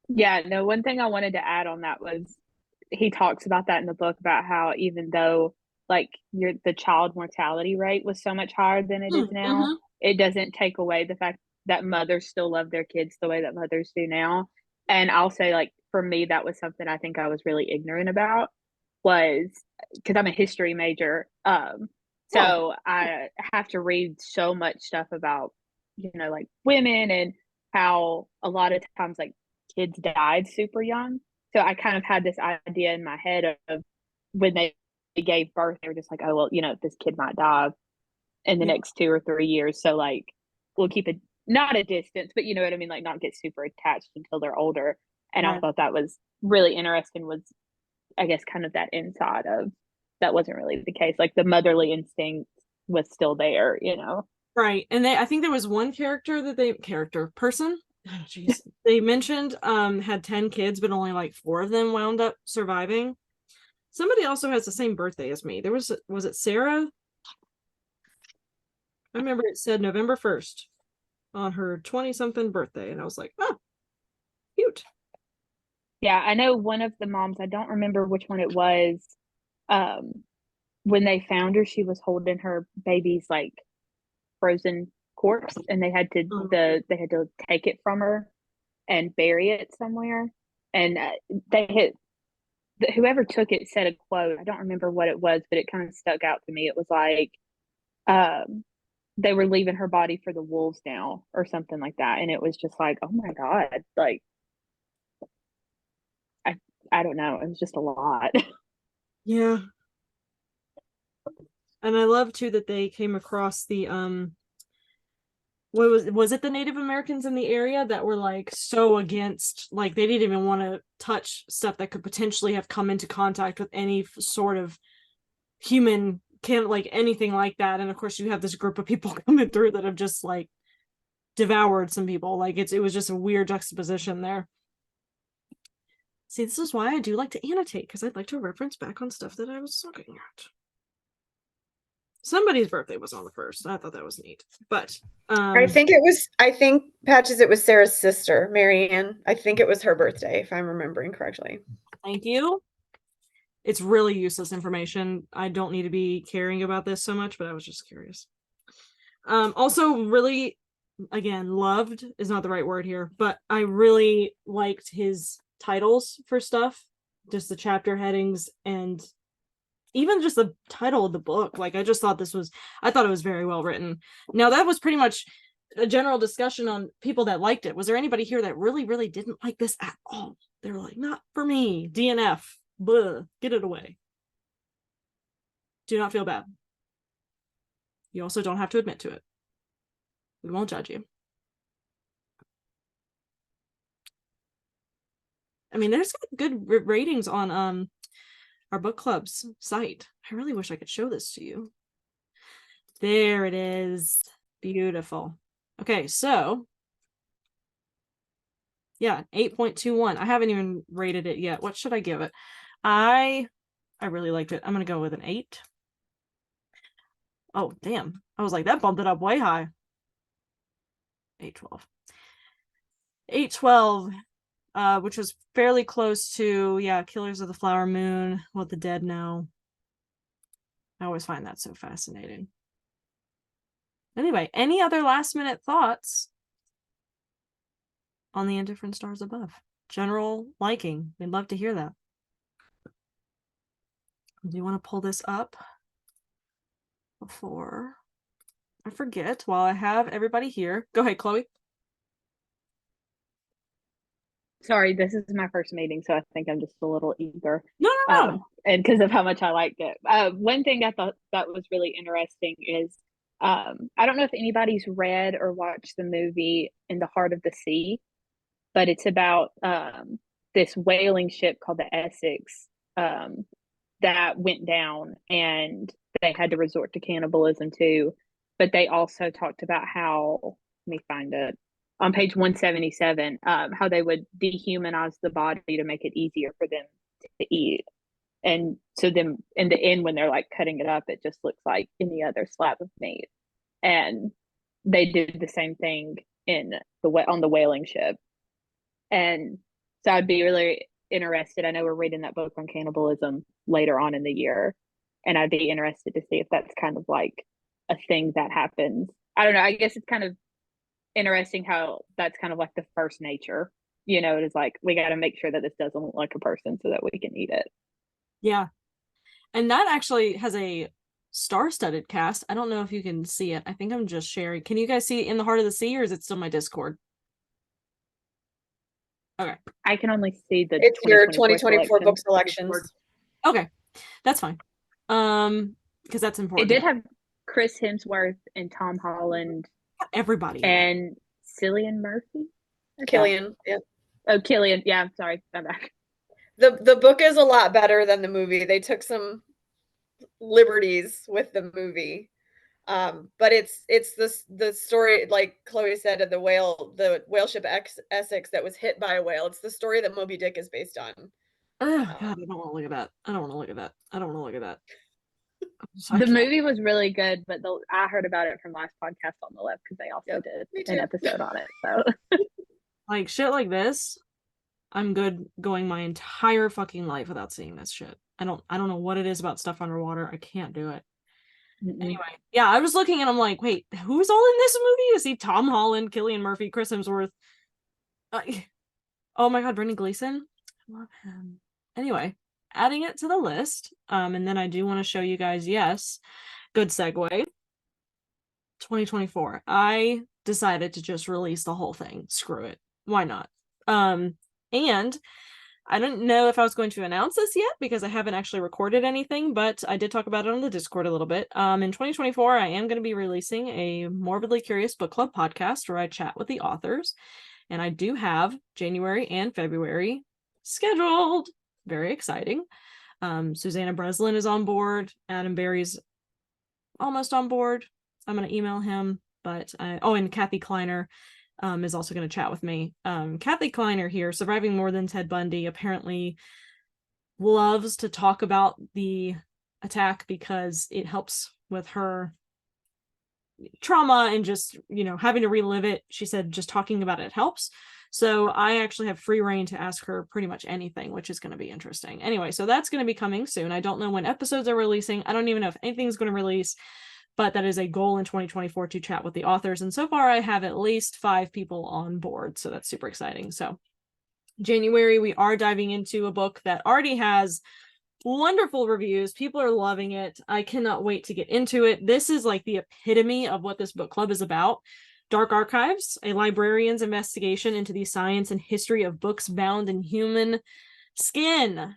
Yeah, no, one thing I wanted to add on that was he talks about that in the book about how even though like the child mortality rate was so much higher than it is now, it doesn't take away the fact that mothers still love their kids the way that mothers do now. And I'll say, like, for me, that was something I think I was really ignorant about, was because I'm a history major. So I have to read so much stuff about, like women and how a lot of times like kids died super young. So I kind of had this idea in my head of when they gave birth, they were just like, oh, well, this kid might die in the next 2 or 3 years. So like, we'll keep it not a distance, but you know what I mean? Like not get super attached until they're older. And I thought that was really interesting, was I guess kind of that inside of that wasn't really the case. Like the motherly instinct was still there, Right. And I think there was one person they mentioned had 10 kids, but only like 4 of them wound up surviving. Somebody also has the same birthday as me. Was it Sarah? I remember it said November 1st on her 20-something birthday, and I was like, oh, cute. Yeah, I know one of the moms, I don't remember which one it was, when they found her, she was holding her baby's like frozen corpse, and they had to take it from her and bury it somewhere. And whoever took it said a quote. I don't remember what it was, but it kind of stuck out to me. It was like, they were leaving her body for the wolves now, or something like that. And it was just like, oh my God, like, I don't know. It was just a lot. Yeah. And I love too that they came across the was it the Native Americans in the area that were like so against, like they didn't even want to touch stuff that could potentially have come into contact with any sort of human, like anything like that. And of course you have this group of people coming through that have just like devoured some people. Like it was just a weird juxtaposition there. See, this is why I do like to annotate, because I'd like to reference back on stuff that I was looking at. somebody's birthday was on the 1st. I thought that was neat. But I think Patches, it was Sarah's sister, Marianne. I think it was her birthday, if I'm remembering correctly. Thank you. It's really useless information. I don't need to be caring about this so much, but I was just curious. Also really, again, loved is not the right word here, but I really liked his titles for stuff, just the chapter headings and even just the title of the book. Like, I thought it was very well written. Now, that was pretty much a general discussion on people that liked it. Was there anybody here that really, really didn't like this at all? They were like, not for me, DNF, blah, get it away. Do not feel bad. You also don't have to admit to it. We won't judge you. I mean, there's good ratings on our book club's site. I really wish I could show this to you. There it is. Beautiful. Okay, so yeah, 8.21. I haven't even rated it yet. What should I give it? I really liked it. I'm gonna go with an 8. Oh, damn. I was like, that bumped it up way high. 8.12. 8.12, which was fairly close to, yeah, Killers of the Flower Moon, What the Dead Know. I always find that so fascinating. Anyway, any other last minute thoughts on the Indifferent Stars Above? General liking. We'd love to hear that. Do you want to pull this up before I forget while I have everybody here? Go ahead, Chloe. Sorry, this is my first meeting, so I think I'm just a little eager. No. And because of how much I liked it. One thing I thought that was really interesting is I don't know if anybody's read or watched the movie In the Heart of the Sea, but it's about this whaling ship called the Essex that went down, and they had to resort to cannibalism too. But they also talked about how, let me find it, on page 177, how they would dehumanize the body to make it easier for them to eat. And so then in the end, when they're like cutting it up, it just looks like any other slab of meat. And they did the same thing on the whaling ship. And so I'd be really interested. I know we're reading that book on cannibalism later on in the year, and I'd be interested to see if that's kind of like a thing that happens. I don't know. I guess it's kind of interesting how that's kind of like the first nature. You know, it is like, we got to make sure that this doesn't look like a person so that we can eat it. Yeah. And that actually has a star-studded cast. I don't know if you can see it. I think I'm just sharing. Can you guys see In the Heart of the Sea, or is it still my Discord? Okay. I can only see it's your 2024 book selections. Okay. That's fine. Because that's important. It did have Chris Hemsworth and Tom Holland. Everybody. And Cillian Murphy? Killian, yeah. Oh, Killian. Yeah, I'm sorry. I'm back. The book is a lot better than the movie. They took some liberties with the movie. But it's the story, like Chloe said, of the whale ship Essex that was hit by a whale. It's the story that Moby Dick is based on. Oh God, I don't want to look at that. I don't want to look at that. The movie was really good, but I heard about it from last podcast on the left because they also did an episode on it. So like shit like this, I'm good going my entire fucking life without seeing this shit. I don't know what it is about stuff underwater. I can't do it. Anyway, yeah, I was looking and I'm like, wait, who's all in this movie? Is he Tom Holland, Cillian Murphy, Chris Hemsworth? Oh my God, Brendan Gleeson. I love him. Anyway, adding it to the list. And then I do want to show you guys, yes, good segue. 2024. I decided to just release the whole thing. Screw it. Why not? And I didn't know if I was going to announce this yet because I haven't actually recorded anything, but I did talk about it on the Discord a little bit. In 2024, I am going to be releasing a Morbidly Curious Book Club podcast where I chat with the authors. And I do have January and February scheduled. Very exciting. Susanna Breslin is on board. Adam Berry's almost on board. I'm going to email him. But and Kathy Kleiner is also going to chat with me. Kathy Kleiner here, Surviving More Than Ted Bundy, apparently loves to talk about the attack because it helps with her trauma and just, you know, having to relive it. She said just talking about it helps. So I actually have free reign to ask her pretty much anything, which is going to be interesting. Anyway, so that's going to be coming soon. I don't know when episodes are releasing. I don't even know if anything's going to release, but that is a goal in 2024 to chat with the authors. And so far I have at least 5 people on board. So that's super exciting. So January, we are diving into a book that already has wonderful reviews. People are loving it. I cannot wait to get into it. This is like the epitome of what this book club is about. Dark Archives, a librarian's investigation into the science and history of books bound in human skin.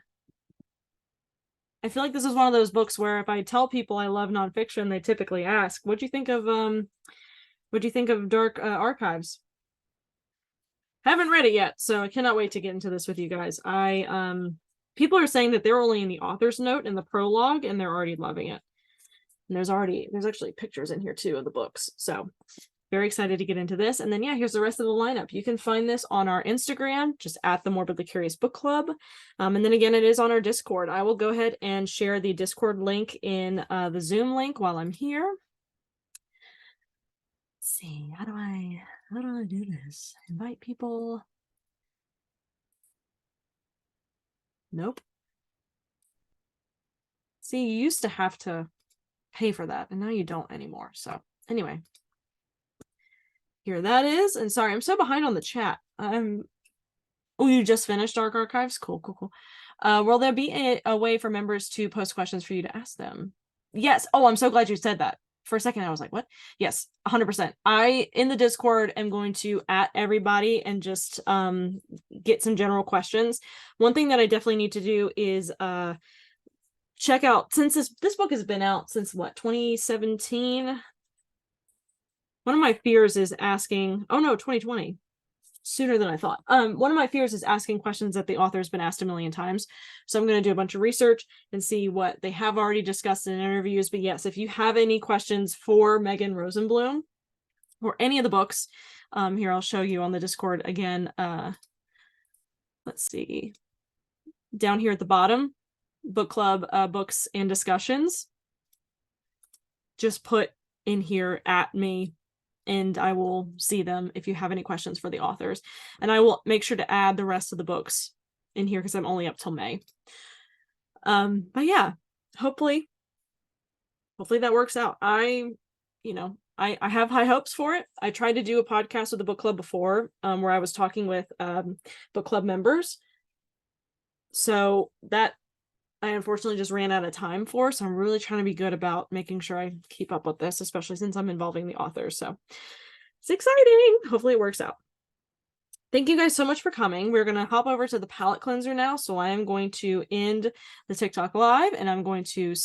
I feel like this is one of those books where if I tell people I love nonfiction, they typically ask, what'd you think of Dark Archives? Haven't read it yet, so I cannot wait to get into this with you guys. People are saying that they're only in the author's note in the prologue and they're already loving it. And there's actually pictures in here too of the books. So very excited to get into this. And then, yeah, here's the rest of the lineup. You can find this on our Instagram, just at the Morbidly Curious Book Club. And then again, it is on our Discord. I will go ahead and share the Discord link in the Zoom link while I'm here. Let's see, how do I do this? Invite people. Nope. See, you used to have to pay for that, and now you don't anymore. So anyway. Here that is. And sorry, I'm so behind on the chat. Oh, you just finished Dark Archives? Cool. Will there be a way for members to post questions for you to ask them? Yes. Oh, I'm so glad you said that. For a second, I was like, what? Yes, 100%. I, in the Discord, am going to @ everybody and just get some general questions. One thing that I definitely need to do is check out, since this book has been out since what, 2017? One of my fears is asking, 2020, sooner than I thought. One of my fears is asking questions that the author's been asked a million times. So I'm going to do a bunch of research and see what they have already discussed in interviews. But yes, if you have any questions for Megan Rosenblum or any of the books, here, I'll show you on the Discord again. Let's see. Down here at the bottom, book club, books and discussions. Just put in here @ me, and I will see them if you have any questions for the authors. And I will make sure to add the rest of the books in here because I'm only up till May. But yeah, hopefully that works out. I have high hopes for it. I tried to do a podcast with the book club before, where I was talking with book club members. So that I unfortunately just ran out of time for, so I'm really trying to be good about making sure I keep up with this, especially since I'm involving the authors. So it's exciting. Hopefully it works out. Thank you guys so much for coming. We're going to hop over to the palette cleanser now. So I am going to end the TikTok live and I'm going to